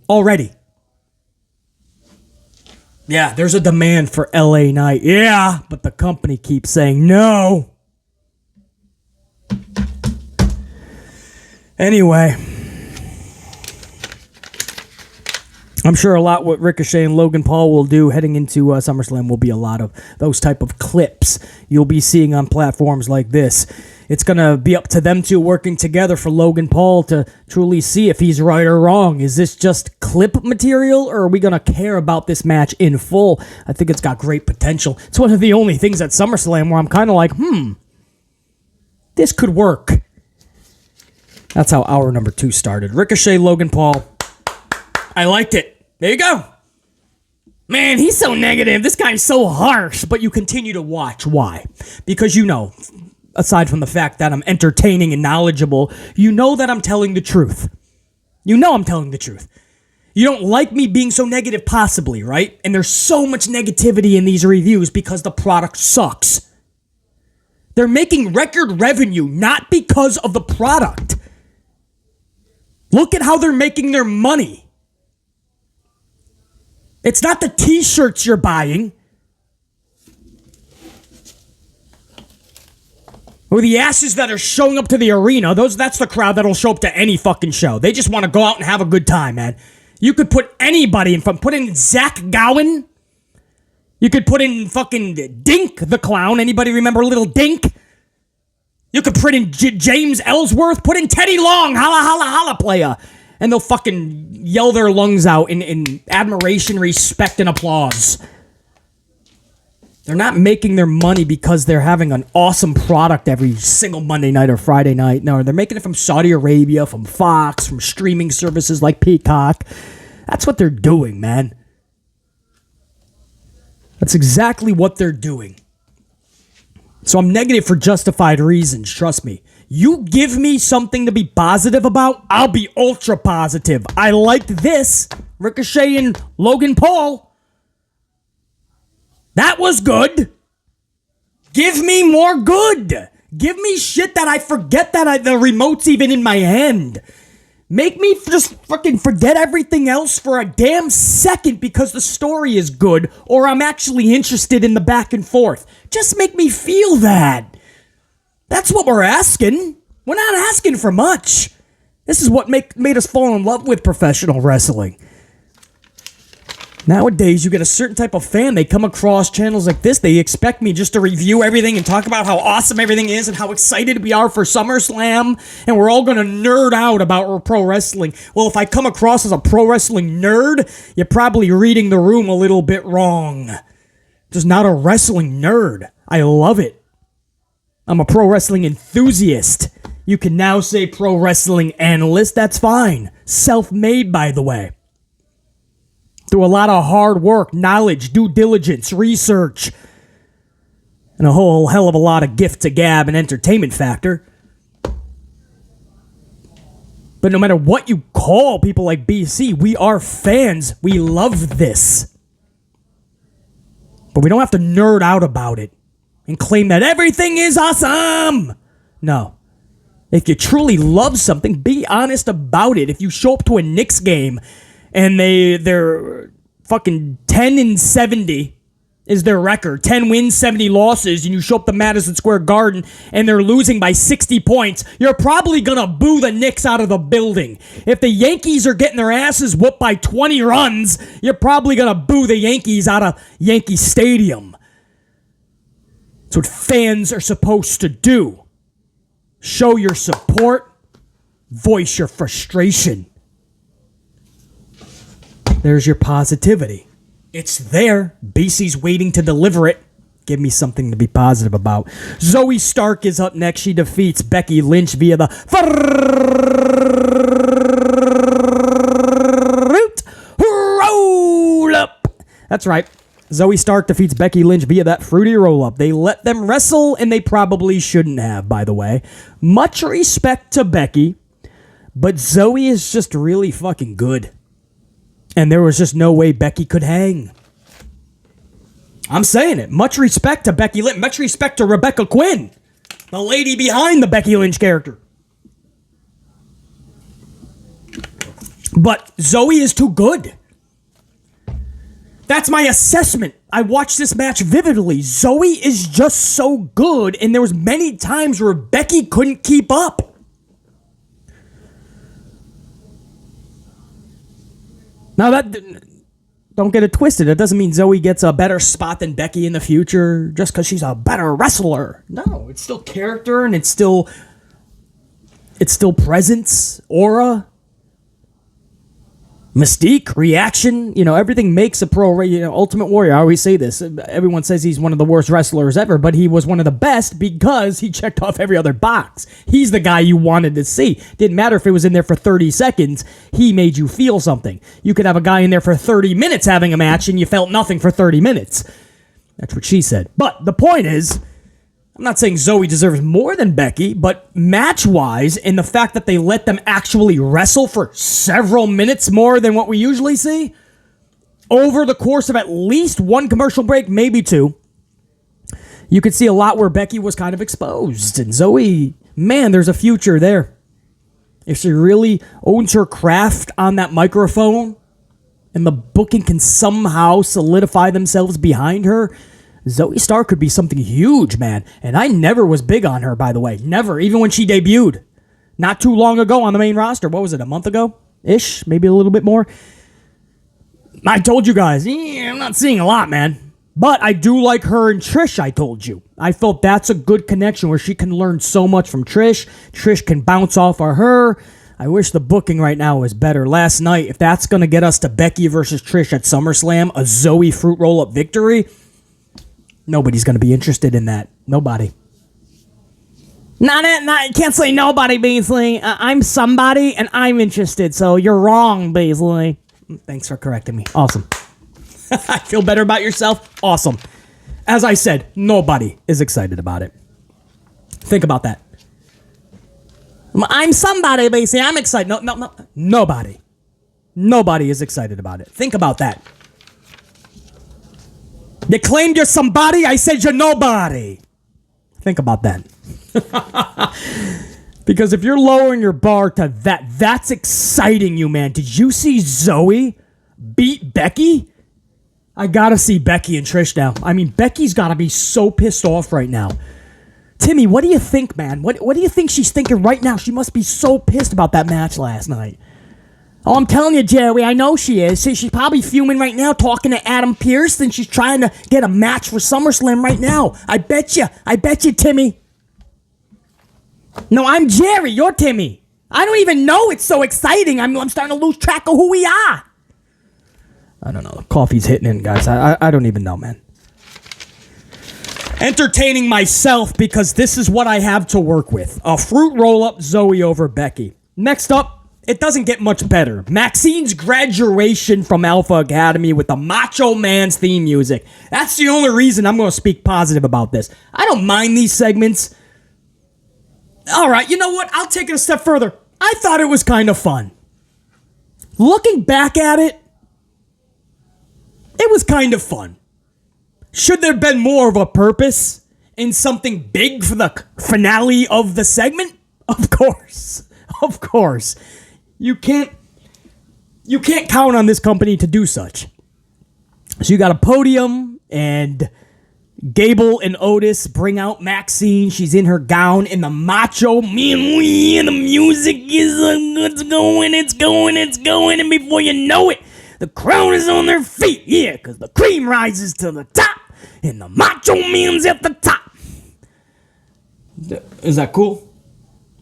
Yeah, there's a demand for LA Knight. Yeah, but the company keeps saying no. Anyway, I'm sure a lot what Ricochet and Logan Paul will do heading into SummerSlam will be a lot of those type of clips you'll be seeing on platforms like this. It's going to be up to them two working together for Logan Paul to truly see if he's right or wrong. Is this just clip material, or are we going to care about this match in full? I think it's got great potential. It's one of the only things at SummerSlam where I'm kind of like, this could work. That's how hour number 2 started. Ricochet, Logan Paul. I liked it. There you go. Man, he's so negative. This guy's so harsh. But you continue to watch. Why? Because you know, aside from the fact that I'm entertaining and knowledgeable, you know that I'm telling the truth. You know I'm telling the truth. You don't like me being so negative, possibly, right? And there's so much negativity in these reviews because the product sucks. They're making record revenue not because of the product. Look at how they're making their money. It's not the t-shirts you're buying. Or the asses that are showing up to the arena. That's the crowd that'll show up to any fucking show. They just want to go out and have a good time, man. You could put anybody in front. Put in Zach Gowen. You could put in fucking Dink the Clown. Anybody remember Little Dink? You could put in James Ellsworth. Put in Teddy Long. Holla, holla, holla, playa. And they'll fucking yell their lungs out in admiration, respect, and applause. They're not making their money because they're having an awesome product every single Monday night or Friday night. No, they're making it from Saudi Arabia, from Fox, from streaming services like Peacock. That's what they're doing, man. That's exactly what they're doing. So I'm negative for justified reasons, trust me. You give me something to be positive about, I'll be ultra positive. I liked this. Ricochet and Logan Paul. That was good. Give me more good. Give me shit that I forget that the remote's even in my hand. Make me just fucking forget everything else for a damn second because the story is good or I'm actually interested in the back and forth. Just make me feel that. That's what we're asking. We're not asking for much. This is what made us fall in love with professional wrestling. Nowadays, you get a certain type of fan. They come across channels like this. They expect me just to review everything and talk about how awesome everything is and how excited we are for SummerSlam. And we're all going to nerd out about pro wrestling. Well, if I come across as a pro wrestling nerd, you're probably reading the room a little bit wrong. Just not a wrestling nerd. I love it. I'm a pro wrestling enthusiast. You can now say pro wrestling analyst. That's fine. Self-made, by the way. Through a lot of hard work, knowledge, due diligence, research, and a whole hell of a lot of gift to gab and entertainment factor. But no matter what you call people like BC, we are fans. We love this. But we don't have to nerd out about it and claim that everything is awesome. No. If you truly love something, be honest about it. If you show up to a Knicks game and they're fucking 10-70 is their record. 10 wins, 70 losses, and you show up to Madison Square Garden and they're losing by 60 points, you're probably going to boo the Knicks out of the building. If the Yankees are getting their asses whooped by 20 runs, you're probably going to boo the Yankees out of Yankee Stadium. That's what fans are supposed to do. Show your support, voice your frustration. There's your positivity. It's there. BC's waiting to deliver it. Give me something to be positive about. Zoe Stark is up next. She defeats Becky Lynch via the fruit roll-up. That's right. Zoe Stark defeats Becky Lynch via that fruity roll-up. They let them wrestle, and they probably shouldn't have, by the way. Much respect to Becky, but Zoe is just really fucking good. And there was just no way Becky could hang. I'm saying it. Much respect to Becky Lynch. Much respect to Rebecca Quinn, the lady behind the Becky Lynch character. But Zoe is too good. That's my assessment. I watched this match vividly. Zoe is just so good, and there was many times where Becky couldn't keep up. Now, don't get it twisted. It doesn't mean Zoe gets a better spot than Becky in the future just because she's a better wrestler. No, it's still character and it's still presence, aura, mystique, reaction. Everything makes a pro. Ultimate Warrior. I always say this. Everyone says he's one of the worst wrestlers ever, but he was one of the best because he checked off every other box. He's the guy you wanted to see. Didn't matter if it was in there for 30 seconds. He made you feel something. You could have a guy in there for 30 minutes having a match and you felt nothing for 30 minutes. That's what she said. But the point is, I'm not saying Zoe deserves more than Becky, but match-wise, and the fact that they let them actually wrestle for several minutes more than what we usually see, over the course of at least one commercial break, maybe two, you could see a lot where Becky was kind of exposed. And Zoe, man, there's a future there. If she really owns her craft on that microphone, and the booking can somehow solidify themselves behind her, Zoe Stark could be something huge, man. And I never was big on her, by the way. Never. Even when she debuted. Not too long ago on the main roster. What was it, a month ago? Ish? Maybe a little bit more. I told you guys, I'm not seeing a lot, man. But I do like her and Trish, I told you. I felt that's a good connection where she can learn so much from Trish. Trish can bounce off of her. I wish the booking right now was better. Last night, if that's going to get us to Becky versus Trish at SummerSlam, a Zoe fruit roll-up victory, nobody's going to be interested in that. Nobody. Not, can't say nobody, Beasley. I'm somebody, and I'm interested, so you're wrong, Beasley. Thanks for correcting me. Awesome. I feel better about yourself. Awesome. As I said, nobody is excited about it. Think about that. I'm somebody, Beasley. I'm excited. No. Nobody. Nobody is excited about it. Think about that. You claimed you're somebody, I said you're nobody. Think about that. Because if you're lowering your bar to that's exciting you, man. Did you see Zoe beat Becky? I gotta see Becky and Trish now. I mean, Becky's gotta be so pissed off right now. Timmy, what do you think, man? What do you think she's thinking right now? She must be so pissed about that match last night. Oh, I'm telling you, Jerry, I know she is. She's probably fuming right now, talking to Adam Pearce, and she's trying to get a match for SummerSlam right now. I bet you, Timmy. No, I'm Jerry. You're Timmy. I don't even know. It's so exciting. I'm starting to lose track of who we are. I don't know. Coffee's hitting in, guys. I don't even know, man. Entertaining myself because this is what I have to work with. A fruit roll-up, Zoe over Becky. Next up, it doesn't get much better. Maxine's graduation from Alpha Academy with the Macho Man's theme music. That's the only reason I'm going to speak positive about this. I don't mind these segments. All right, you know what? I'll take it a step further. I thought it was kind of fun. Looking back at it, it was kind of fun. Should there have been more of a purpose in something big for the finale of the segment? Of course. Of course. You can't count on this company to do such. So you got a podium And Gable and Otis bring out Maxine. She's in her gown in the Macho Man. And the music is it's going. And before you know it, the crowd is on their feet. Yeah, because the cream rises to the top. And the Macho Man's at the top. Is that cool?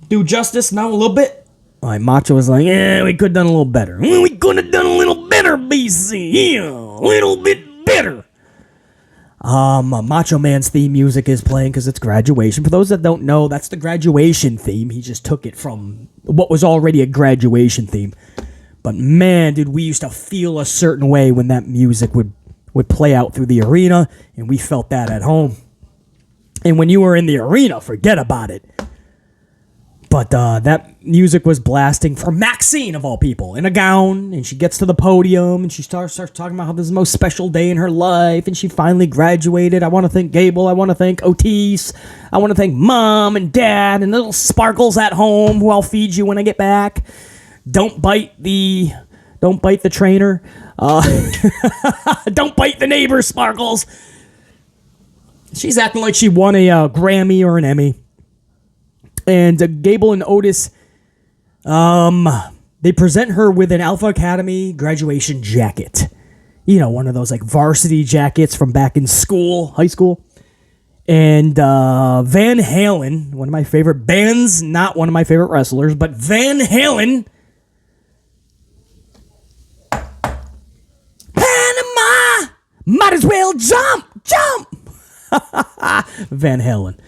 Do justice now a little bit? Like Macho was like, yeah, we could have done a little better. We could have done a little better, BC. Yeah, a little bit better. Macho Man's theme music is playing because it's graduation. For those that don't know, that's the graduation theme. He just took it from what was already a graduation theme. But man, dude, we used to feel a certain way when that music would play out through the arena, and we felt that at home. And when you were in the arena, forget about it. But that music was blasting for Maxine, of all people, in a gown, and she gets to the podium, and she starts talking about how this is the most special day in her life, and she finally graduated. I want to thank Gable. I want to thank Otis. I want to thank Mom and Dad and little Sparkles at home, who I'll feed you when I get back. Don't bite the trainer. Don't bite the neighbor, Sparkles. She's acting like she won a Grammy or an Emmy. And Gable and Otis, they present her with an Alpha Academy graduation jacket. You know, one of those like varsity jackets from back in school, high school. And Van Halen, one of my favorite bands, not one of my favorite wrestlers, but Van Halen. Panama! Might as well jump! Van Halen.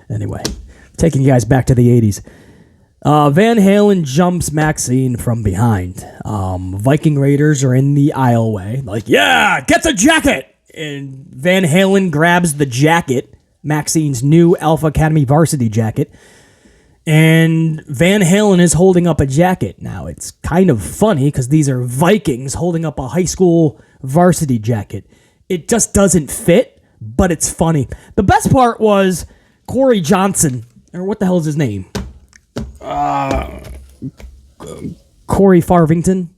Anyway, taking you guys back to the 80s. Van Halen jumps Maxine from behind. Viking Raiders are in the aisleway. Like, yeah, get the jacket! And Van Halen grabs the jacket, Maxine's new Alpha Academy varsity jacket. And Van Halen is holding up a jacket. Now, it's kind of funny because these are Vikings holding up a high school varsity jacket. It just doesn't fit. But it's funny. The best part was Corey Johnson, or what the hell is his name? Corey Farvington?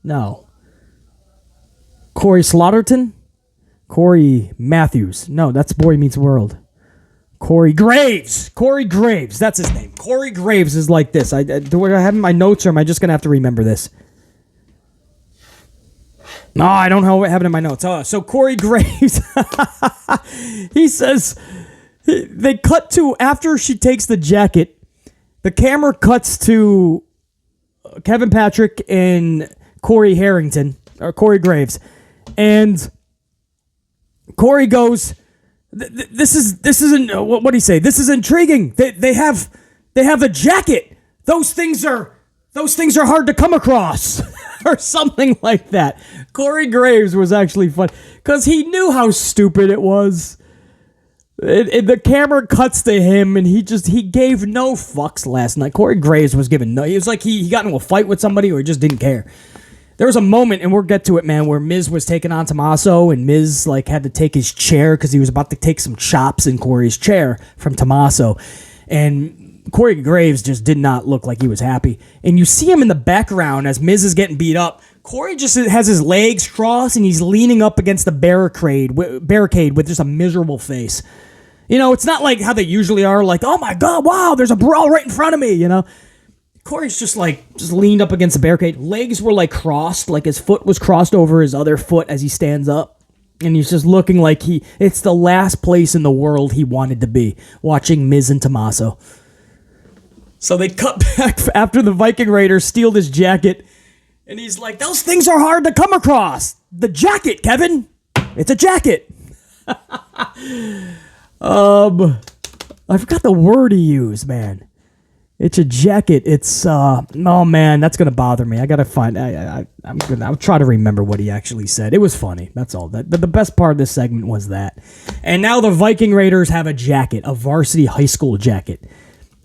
No. Corey Slaughterton? Corey Matthews. No, that's Boy Meets World. Corey Graves. Corey Graves. That's his name. Corey Graves is like this. Do I have my notes, or am I just going to have to remember this? No, I don't have it in my notes. So Corey Graves, he says, they cut to, after she takes the jacket, the camera cuts to Kevin Patrick and Corey Harrington, or Corey Graves, and Corey goes, this isn't, what did he say? This is intriguing. They have the jacket. Those things are hard to come across. Or something like that. Corey Graves was actually fun because he knew how stupid it was. The camera cuts to him, and he gave no fucks last night. Corey Graves was giving no. He was like he got into a fight with somebody, or he just didn't care. There was a moment, and we'll get to it, man, where Miz was taking on Tommaso, and Miz like had to take his chair because he was about to take some chops in Corey's chair from Tommaso, and Corey Graves just did not look like he was happy. And you see him in the background as Miz is getting beat up. Corey just has his legs crossed, and he's leaning up against the barricade with just a miserable face. You know, it's not like how they usually are, like, oh my God, wow, there's a brawl right in front of me, you know. Corey's just leaned up against the barricade. Legs were like crossed, like his foot was crossed over his other foot as he stands up. And he's just looking like it's the last place in the world he wanted to be, watching Miz and Tommaso. So they cut back after the Viking Raiders steal his jacket, and he's like, those things are hard to come across. The jacket, Kevin. It's a jacket. I forgot the word he used, man. It's a jacket. It's, oh man, that's going to bother me. I got to find, I'll try to remember what he actually said. It was funny. That's all. The best part of this segment was that. And now the Viking Raiders have a jacket, a varsity high school jacket.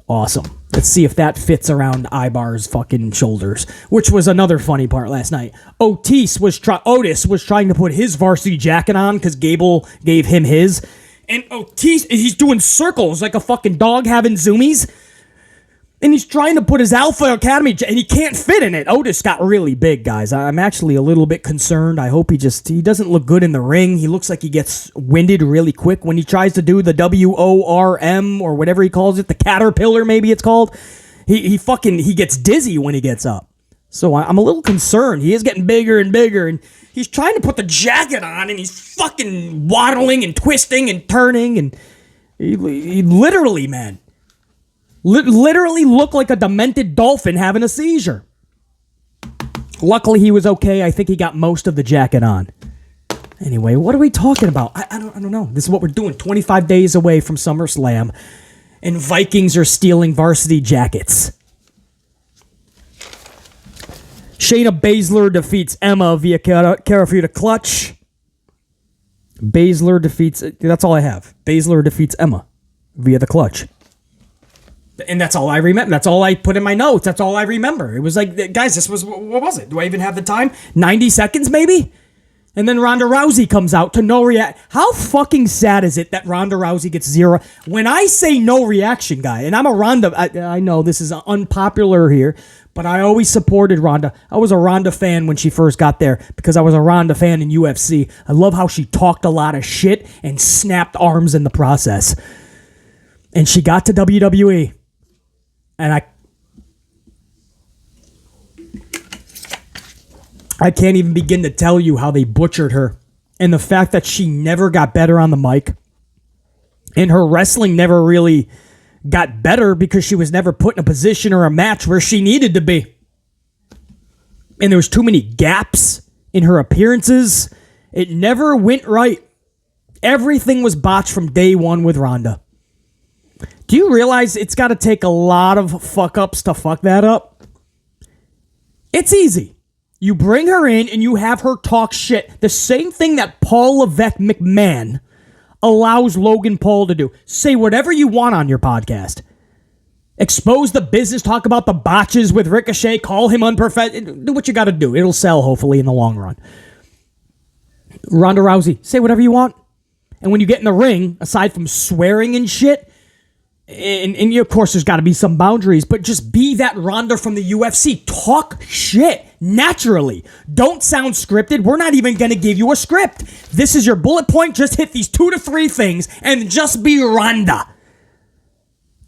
Awesome. Let's see if that fits around Ibar's fucking shoulders, which was another funny part last night. Otis was trying to put his varsity jacket on because Gable gave him his. And Otis, he's doing circles like a fucking dog having zoomies. And he's trying to put his Alpha Academy, and he can't fit in it. Otis got really big, guys. I'm actually a little bit concerned. I hope he doesn't look good in the ring. He looks like he gets winded really quick when he tries to do the WORM or whatever he calls it, the Caterpillar maybe it's called. He gets dizzy when he gets up. So I'm a little concerned. He is getting bigger and bigger, and he's trying to put the jacket on, and he's fucking waddling and twisting and turning, and he literally, man, literally looked like a demented dolphin having a seizure. Luckily, he was okay. I think he got most of the jacket on. Anyway, what are we talking about? I don't know. This is what we're doing. 25 days away from SummerSlam, and Vikings are stealing varsity jackets. Shayna Basler defeats Emma via Karafuda clutch. Basler defeats... That's all I have. Basler defeats Emma via the clutch. And that's all I remember. That's all I put in my notes. That's all I remember. It was like, guys, this was... What was it? Do I even have the time? 90 seconds, maybe? And then Ronda Rousey comes out to no react. How fucking sad is it that Ronda Rousey gets 0? When I say no reaction guy, and I'm a Ronda... I know this is unpopular here, but I always supported Ronda. I was a Ronda fan when she first got there because I was a Ronda fan in UFC. I love how she talked a lot of shit and snapped arms in the process. And she got to WWE. And I can't even begin to tell you how they butchered her. And the fact that she never got better on the mic. And her wrestling never really got better because she was never put in a position or a match where she needed to be. And there was too many gaps in her appearances. It never went right. Everything was botched from day one with Ronda. Do you realize it's got to take a lot of fuck-ups to fuck that up? It's easy. You bring her in and you have her talk shit. The same thing that Paul Levesque McMahon allows Logan Paul to do. Say whatever you want on your podcast. Expose the business, talk about the botches with Ricochet, call him unprofessional. Do what you got to do. It'll sell, hopefully, in the long run. Ronda Rousey, say whatever you want. And when you get in the ring, aside from swearing and shit, and of course there's got to be some boundaries, but just be that Ronda from the UFC. Talk shit naturally. Don't sound scripted. We're not even going to give you a script. This is your bullet point. Just hit these 2 to 3 things and just be Ronda.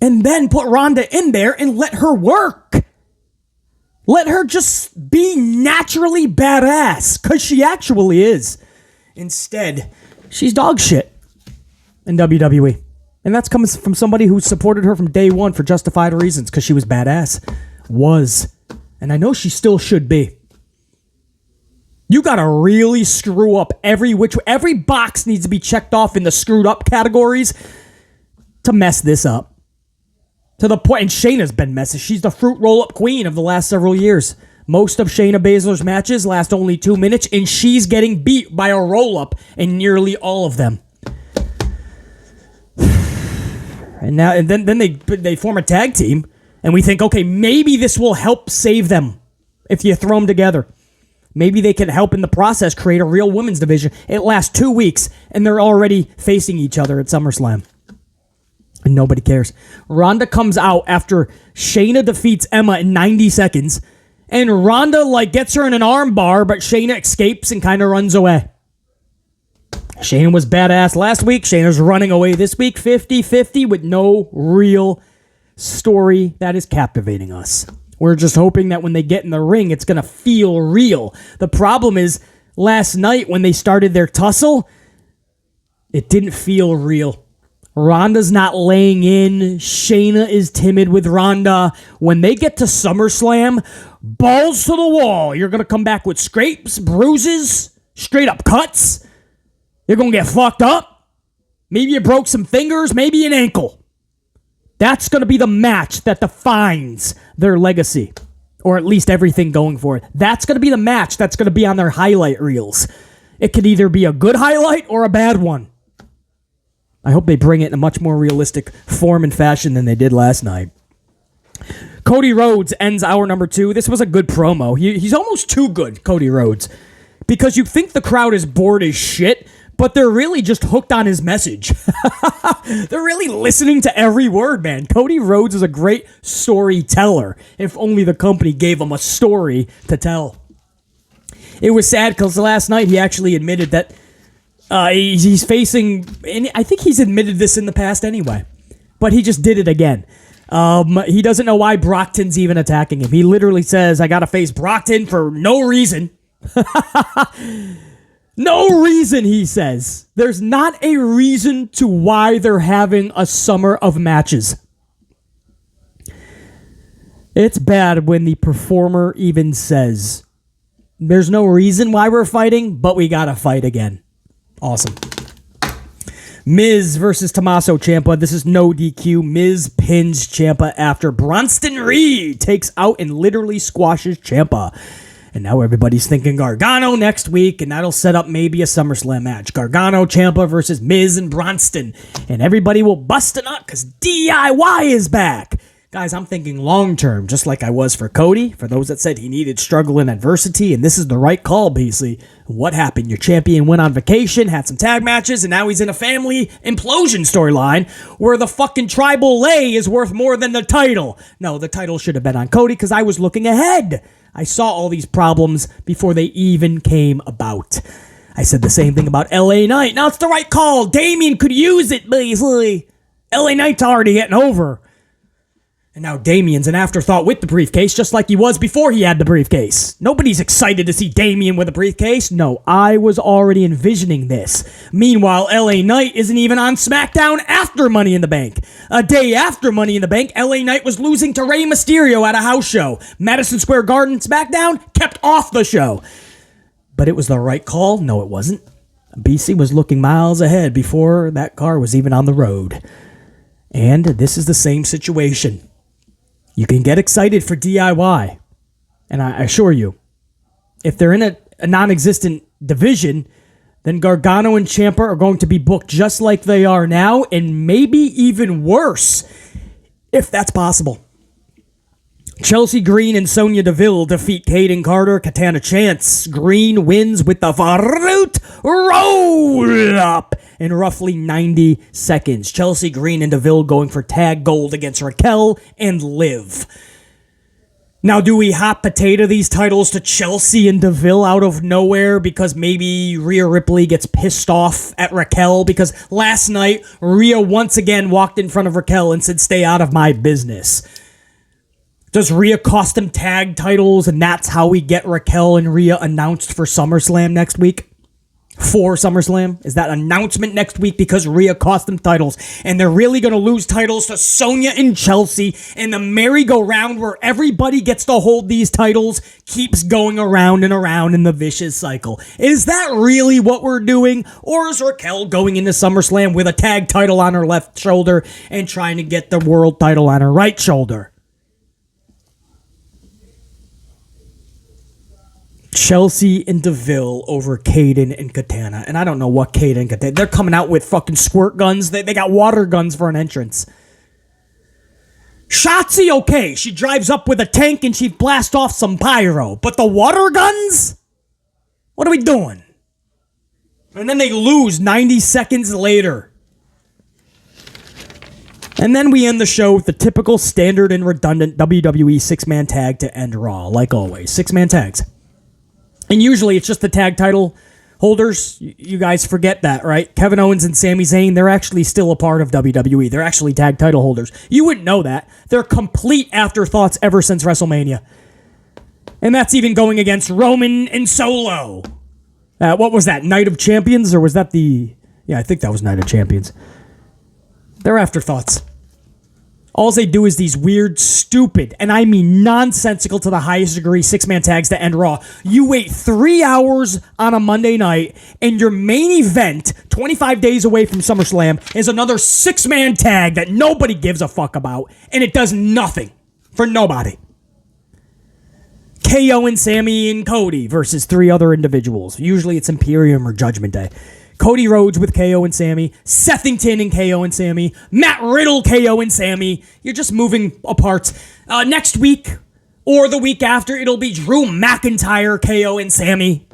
And then put Ronda in there and let her work. Let her just be naturally badass, because she actually is. Instead, she's dog shit in WWE. And that's coming from somebody who supported her from day one for justified reasons, because she was badass. And I know she still should be. You gotta really screw up every box needs to be checked off in the screwed up categories to mess this up. To the point, and Shayna's been messy. She's the fruit roll-up queen of the last several years. Most of Shayna Baszler's matches last only 2 minutes, and she's getting beat by a roll-up in nearly all of them. And then they form a tag team, and we think, okay, maybe this will help save them if you throw them together. Maybe they can help in the process create a real women's division. It lasts 2 weeks, and they're already facing each other at SummerSlam. And nobody cares. Ronda comes out after Shayna defeats Emma in 90 seconds, and Ronda gets her in an arm bar, but Shayna escapes and kind of runs away. Shayna was badass last week. Shayna's running away this week, 50-50, with no real story that is captivating us. We're just hoping that when they get in the ring, it's going to feel real. The problem is, last night when they started their tussle, it didn't feel real. Ronda's not laying in. Shayna is timid with Ronda. When they get to SummerSlam, balls to the wall. You're going to come back with scrapes, bruises, straight up cuts. You're going to get fucked up. Maybe you broke some fingers, maybe an ankle. That's going to be the match that defines their legacy, or at least everything going for it. That's going to be the match that's going to be on their highlight reels. It could either be a good highlight or a bad one. I hope they bring it in a much more realistic form and fashion than they did last night. Cody Rhodes ends hour number 2. This was a good promo. He's almost too good, Cody Rhodes, because you think the crowd is bored as shit, but they're really just hooked on his message. They're really listening to every word, man. Cody Rhodes is a great storyteller. If only the company gave him a story to tell. It was sad because last night he actually admitted that he's facing, and I think he's admitted this in the past anyway, but he just did it again. He doesn't know why Brockton's even attacking him. He literally says, I gotta face Brockton for no reason. No reason, he says. There's not a reason to why they're having a summer of matches. It's bad when the performer even says, there's no reason why we're fighting, but we gotta fight again. Awesome. Miz versus Tommaso Ciampa. This is no DQ. Miz pins Ciampa after Bronston Reed takes out and literally squashes Ciampa. And now everybody's thinking Gargano next week, and that'll set up maybe a SummerSlam match. Gargano, Ciampa versus Miz and Bronston. And everybody will bust a nut because DIY is back. Guys, I'm thinking long-term, just like I was for Cody. For those that said he needed struggle and adversity, and this is the right call, Beasley. What happened? Your champion went on vacation, had some tag matches, and now he's in a family implosion storyline where the fucking tribal lay is worth more than the title. No, the title should have been on Cody because I was looking ahead. I saw all these problems before they even came about. I said the same thing about LA Knight. Now it's the right call. Damian could use it, Beasley. LA Knight's already getting over. And now Damian's an afterthought with the briefcase, just like he was before he had the briefcase. Nobody's excited to see Damian with a briefcase. No, I was already envisioning this. Meanwhile, LA Knight isn't even on SmackDown after Money in the Bank. A day after Money in the Bank, LA Knight was losing to Rey Mysterio at a house show. Madison Square Garden SmackDown kept off the show. But it was the right call? No, it wasn't. BC was looking miles ahead before that car was even on the road. And this is the same situation. You can get excited for DIY, and I assure you, if they're in a non-existent division, then Gargano and Ciampa are going to be booked just like they are now, and maybe even worse, if that's possible. Chelsea Green and Sonya Deville defeat Kaden Carter, Katana Chance. Green wins with the Fruit Roll-Up in roughly 90 seconds. Chelsea Green and Deville going for tag gold against Raquel and Liv. Now, do we hot potato these titles to Chelsea and Deville out of nowhere because maybe Rhea Ripley gets pissed off at Raquel? Because last night, Rhea once again walked in front of Raquel and said, stay out of my business. Does Rhea cost them tag titles, and that's how we get Raquel and Rhea announced for SummerSlam next week? For SummerSlam? Is that announcement next week because Rhea cost them titles, and they're really going to lose titles to Sonya and Chelsea, and the merry-go-round where everybody gets to hold these titles keeps going around and around in the vicious cycle? Is that really what we're doing? Or is Raquel going into SummerSlam with a tag title on her left shoulder and trying to get the world title on her right shoulder? Chelsea and Deville over Kaden and Katana. And I don't know what Kaden and Katana... They're coming out with fucking squirt guns. They got water guns for an entrance. Shotzi, okay. She drives up with a tank and she blasts off some pyro. But the water guns? What are we doing? And then they lose 90 seconds later. And then we end the show with the typical standard and redundant WWE six-man tag to end Raw. Like always. Six-man tags. And usually it's just the tag title holders. You guys forget that, right? Kevin Owens and Sami Zayn, they're actually still a part of WWE. They're actually tag title holders. You wouldn't know that. They're complete afterthoughts ever since WrestleMania. And that's even going against Roman and Solo. What was that, Night of Champions? Or was that the... Yeah, I think that was Night of Champions. They're afterthoughts. All they do is these weird, stupid, and I mean nonsensical to the highest degree, six-man tags to end Raw. You wait 3 hours on a Monday night, and your main event, 25 days away from SummerSlam, is another six-man tag that nobody gives a fuck about, and it does nothing for nobody. KO and Sami and Cody versus three other individuals. Usually it's Imperium or Judgment Day. Cody Rhodes with KO and Sami, Sethington and KO and Sami, Matt Riddle, KO and Sami. You're just moving apart. Next week or the week after, it'll be Drew McIntyre, KO and Sami.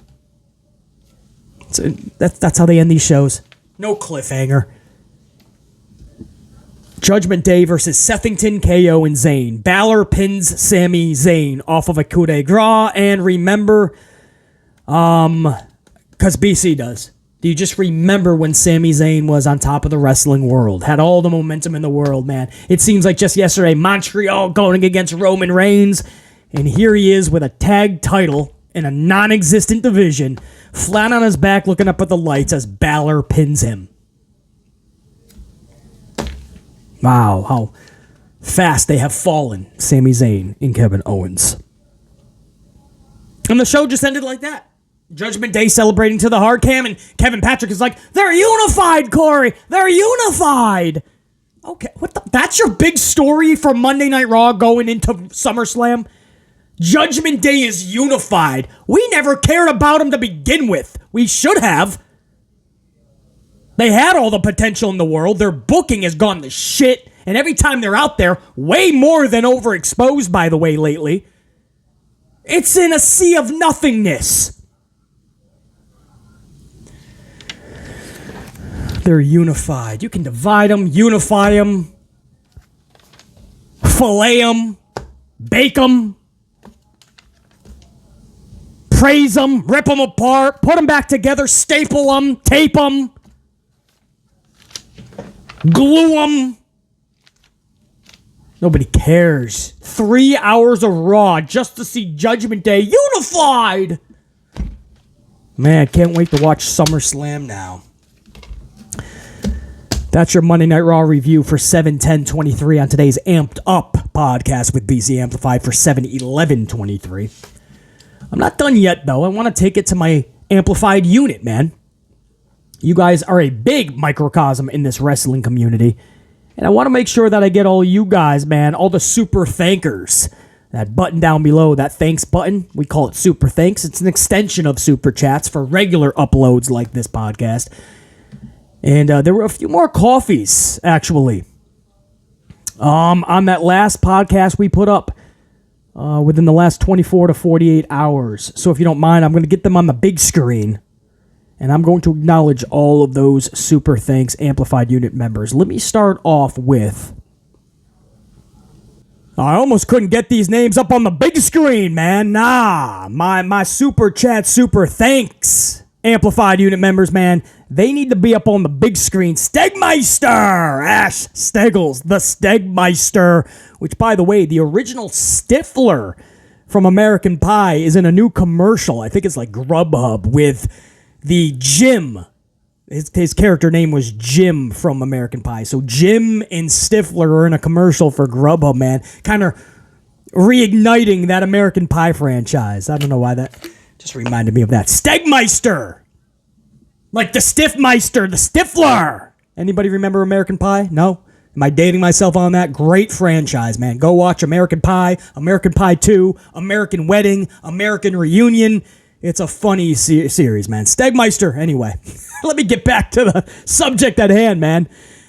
That's how they end these shows. No cliffhanger. Judgment Day versus Sethington, KO, and Zayn. Balor pins Sami Zayn off of a coup de grace. And remember, because BC does. Do you just remember when Sami Zayn was on top of the wrestling world? Had all the momentum in the world, man. It seems like just yesterday, Montreal going against Roman Reigns. And here he is with a tag title in a non-existent division, flat on his back looking up at the lights as Balor pins him. Wow, how fast they have fallen, Sami Zayn and Kevin Owens. And the show just ended like that. Judgment Day celebrating to the hard cam, and Kevin Patrick is like, they're unified, Corey! They're unified! Okay, that's your big story for Monday Night Raw going into SummerSlam? Judgment Day is unified. We never cared about them to begin with. We should have. They had all the potential in the world. Their booking has gone to shit. And every time they're out there, way more than overexposed, by the way, lately, it's in a sea of nothingness. They're unified. You can divide them, unify them, fillet them, bake them, praise them, rip them apart, put them back together, staple them, tape them, glue them. Nobody cares. 3 hours of Raw just to see Judgment Day unified. Man, can't wait to watch SummerSlam now. That's your Monday Night Raw review for 7/10/23 on today's Amped Up podcast with BC Amplified for 7/11/23. I'm not done yet, though. I want to take it to my amplified unit, man. You guys are a big microcosm in this wrestling community. And I want to make sure that I get all you guys, man, all the super thankers. That button down below, that thanks button, we call it super thanks. It's an extension of super chats for regular uploads like this podcast. And there were a few more coffees, actually, on that last podcast we put up within the last 24 to 48 hours. So if you don't mind, I'm going to get them on the big screen. And I'm going to acknowledge all of those super thanks amplified unit members. Let me start off with... I almost couldn't get these names up on the big screen, man. Nah, my super chat super thanks amplified unit members, man. They need to be up on the big screen. Stegmeister! Ash Steggles, the Stegmeister. Which, by the way, the original Stifler from American Pie is in a new commercial. I think it's like Grubhub with... the Jim, his character name was Jim from American Pie. So Jim and Stifler are in a commercial for Grubhub, man. Kind of reigniting that American Pie franchise. I don't know why that just reminded me of that. Stegmeister! Like the Stiffmeister, the Stifler! Anybody remember American Pie? No? Am I dating myself on that? Great franchise, man. Go watch American Pie 2, American Wedding, American Reunion. It's a funny series, man. Stegmeister, anyway. Let me get back to the subject at hand, man.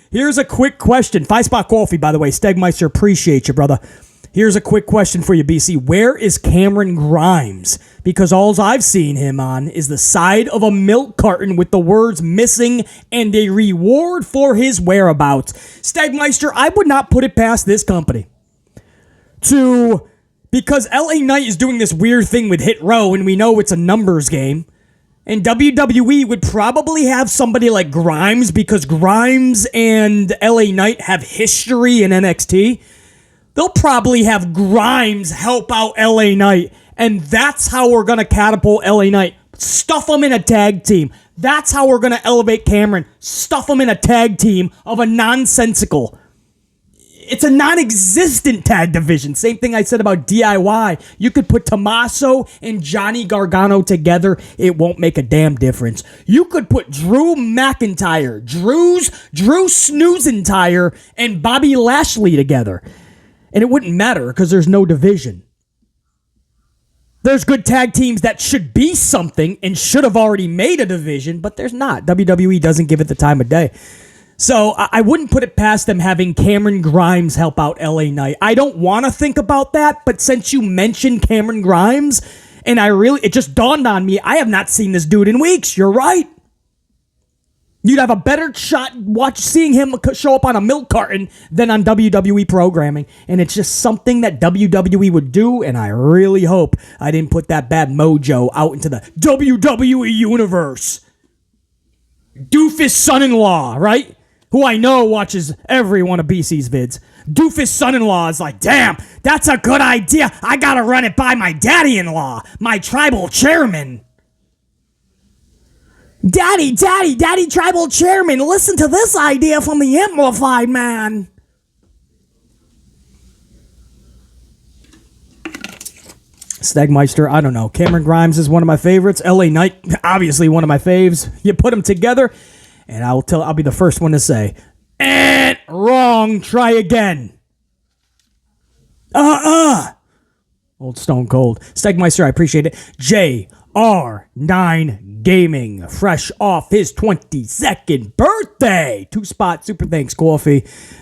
Here's a quick question. 5-Spot Coffee, by the way. Stegmeister, appreciate you, brother. Here's a quick question for you, BC. Where is Cameron Grimes? Because all I've seen him on is the side of a milk carton with the words missing and a reward for his whereabouts. Stegmeister, I would not put it past this company to... Because LA Knight is doing this weird thing with Hit Row, and we know it's a numbers game. And WWE would probably have somebody like Grimes, because Grimes and LA Knight have history in NXT. They'll probably have Grimes help out LA Knight, and that's how we're going to catapult LA Knight. Stuff them in a tag team. That's how we're going to elevate Cameron. Stuff them in a tag team of a nonsensical. It's a non-existent tag division. Same thing I said about DIY. You could put Tommaso and Johnny Gargano together. It won't make a damn difference. You could put Drew McIntyre, Drew Snoozentyre, and Bobby Lashley together. And it wouldn't matter because there's no division. There's good tag teams that should be something and should have already made a division, but there's not. WWE doesn't give it the time of day. So I wouldn't put it past them having Cameron Grimes help out LA Knight. I don't want to think about that, but since you mentioned Cameron Grimes And it just dawned on me, I have not seen this dude in weeks. You're right. You'd have a better shot seeing him show up on a milk carton than on WWE programming. And it's just something that WWE would do, and I really hope I didn't put that bad mojo out into the WWE universe. Doofus son-in-law, right? Who I know watches every one of BC's vids. Doofus son-in-law is like, damn, that's a good idea. I gotta run it by my daddy-in-law, my tribal chairman. Daddy, tribal chairman, listen to this idea from the Amplified Man. Stegmeister, I don't know. Cameron Grimes is one of my favorites. LA Knight, obviously one of my faves. You put them together, and I'll be the first one to say, wrong, try again. Old Stone Cold. Stegmeister, I appreciate it. JR9 Gaming, fresh off his 22nd birthday. 2-spot super thanks coffee.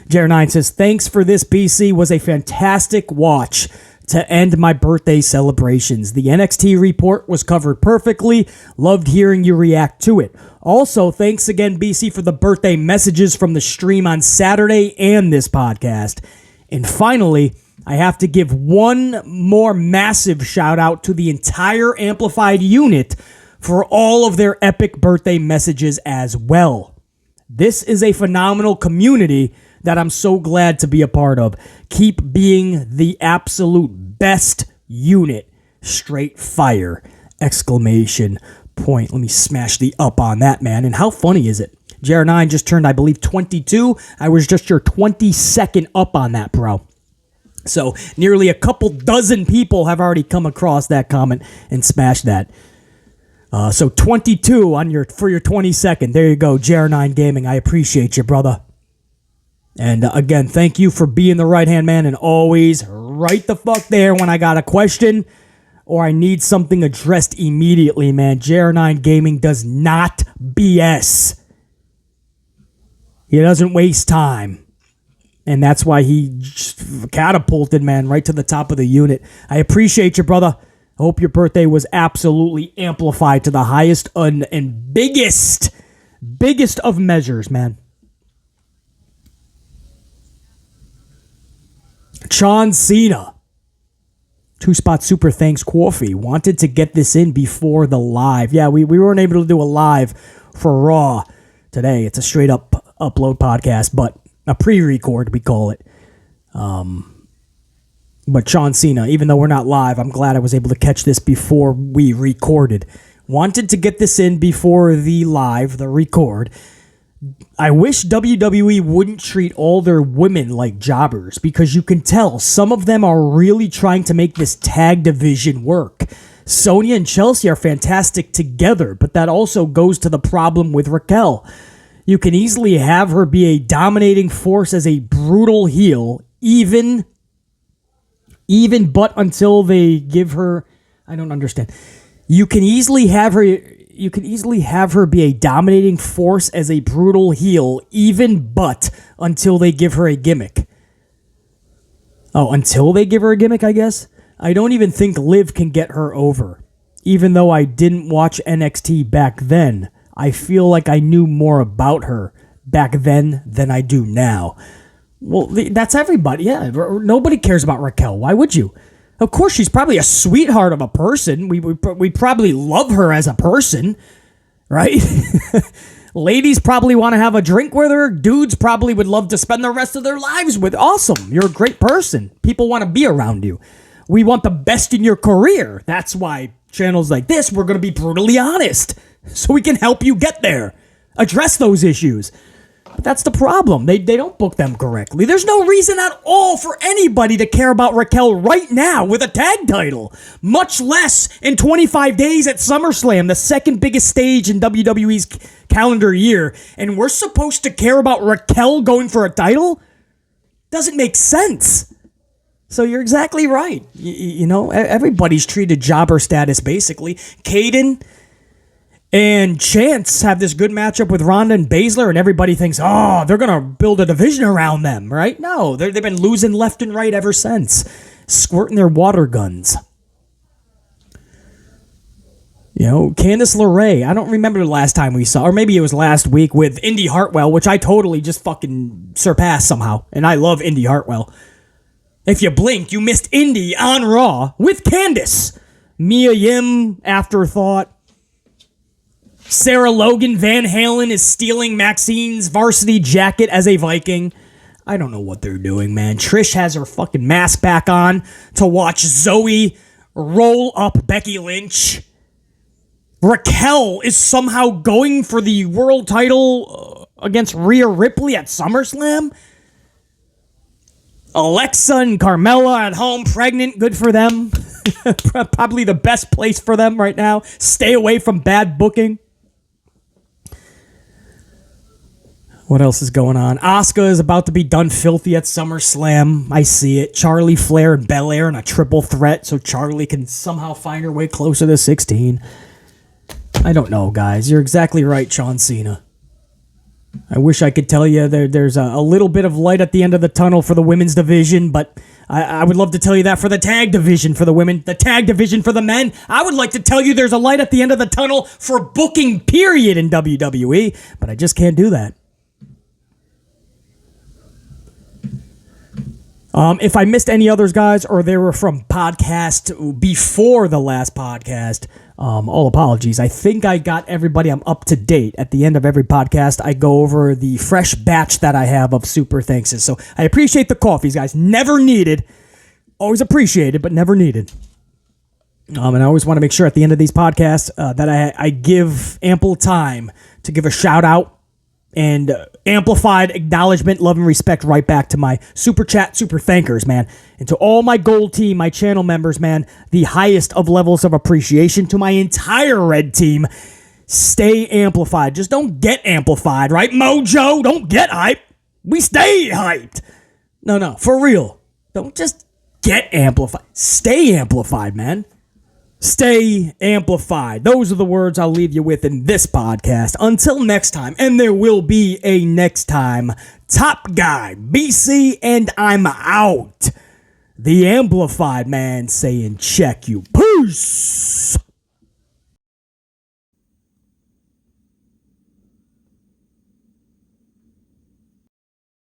JR9 says, thanks for this, BC. Was a fantastic watch to end my birthday celebrations. The NXT report was covered perfectly. Loved hearing you react to it. Also, thanks again, BC, for the birthday messages from the stream on Saturday and this podcast. And finally, I have to give one more massive shout out to the entire Amplified unit for all of their epic birthday messages as well. This is a phenomenal community that I'm so glad to be a part of. Keep being the absolute best unit. Straight fire! Exclamation point. Let me smash the up on that, man. And how funny is it? JR9 just turned, I believe, 22. I was just your 22nd up on that, bro. So nearly a couple dozen people have already come across that comment and smashed that. So 22 for your 22nd. There you go, JR9 Gaming. I appreciate you, brother. And again, thank you for being the right-hand man and always right the fuck there when I got a question or I need something addressed immediately, man. JR9 Gaming does not BS. He doesn't waste time. And that's why he just catapulted, man, right to the top of the unit. I appreciate you, brother. I hope your birthday was absolutely amplified to the highest and biggest of measures, man. John Cena. 2-spot super thanks coffee. Wanted to get this in before the live. Yeah, we weren't able to do a live for Raw today. It's a straight up upload podcast, but a pre-record, we call it. But John Cena, even though we're not live, I'm glad I was able to catch this before we recorded. Wanted to get this in before the live, the record. I wish WWE wouldn't treat all their women like jobbers, because you can tell some of them are really trying to make this tag division work. Sonya and Chelsea are fantastic together, but that also goes to the problem with Raquel. You can easily have her be a dominating force as a brutal heel, even but until they give her, I don't understand. You can easily have her be a dominating force as a brutal heel, even but until they give her a gimmick. Oh, until they give her a gimmick, I guess? I don't even think Liv can get her over. Even though I didn't watch NXT back then, I feel like I knew more about her back then than I do now. Well, that's everybody. Yeah, nobody cares about Raquel. Why would you? Of course, she's probably a sweetheart of a person. We probably love her as a person, right? Ladies probably want to have a drink with her. Dudes probably would love to spend the rest of their lives with. Awesome. You're a great person. People want to be around you. We want the best in your career. That's why channels like this, we're going to be brutally honest so we can help you get there. Address those issues. But that's the problem. They don't book them correctly. There's no reason at all for anybody to care about Raquel right now with a tag title. Much less in 25 days at SummerSlam, the second biggest stage in WWE's calendar year. And we're supposed to care about Raquel going for a title? Doesn't make sense. So you're exactly right. You know, everybody's treated jobber status basically. Caden and Chance have this good matchup with Ronda and Basler, and everybody thinks, oh, they're going to build a division around them, right? No, they've been losing left and right ever since, squirting their water guns. You know, Candice LeRae, I don't remember the last time we saw, or maybe it was last week with Indy Hartwell, which I totally just fucking surpassed somehow. And I love Indy Hartwell. If you blink, you missed Indy on Raw with Candice. Mia Yim, afterthought. Sarah Logan, Van Halen is stealing Maxine's varsity jacket as a Viking. I don't know what they're doing, man. Trish has her fucking mask back on to watch Zoe roll up Becky Lynch. Raquel is somehow going for the world title against Rhea Ripley at SummerSlam. Alexa and Carmella at home, pregnant, good for them. Probably the best place for them right now. Stay away from bad booking. What else is going on? Asuka is about to be done filthy at SummerSlam. I see it. Charlie Flair and Belair in a triple threat so Charlie can somehow find her way closer to 16. I don't know, guys. You're exactly right, John Cena. I wish I could tell you there's a little bit of light at the end of the tunnel for the women's division, but I would love to tell you that for the tag division for the women, the tag division for the men. I would like to tell you there's a light at the end of the tunnel for booking, period, in WWE, but I just can't do that. If I missed any others, guys, or they were from podcast before the last podcast, all apologies. I think I got everybody. I'm up to date. At the end of every podcast, I go over the fresh batch that I have of super thankses. So I appreciate the coffees, guys. Never needed. Always appreciated, but never needed. And I always want to make sure at the end of these podcasts that I give ample time to give a shout out and amplified acknowledgement, love, and respect right back to my super chat, super thankers, man. And to all my gold team, my channel members, man, the highest of levels of appreciation. To my entire red team, stay amplified. Just don't get amplified, right? Mojo, don't get hyped. We stay hyped. No, for real. Don't just get amplified. Stay amplified, man. Stay amplified. Those are the words I'll leave you with in this podcast. Until next time, and there will be a next time, Top Guy, BC, and I'm out. The Amplified Man saying check you. Peace.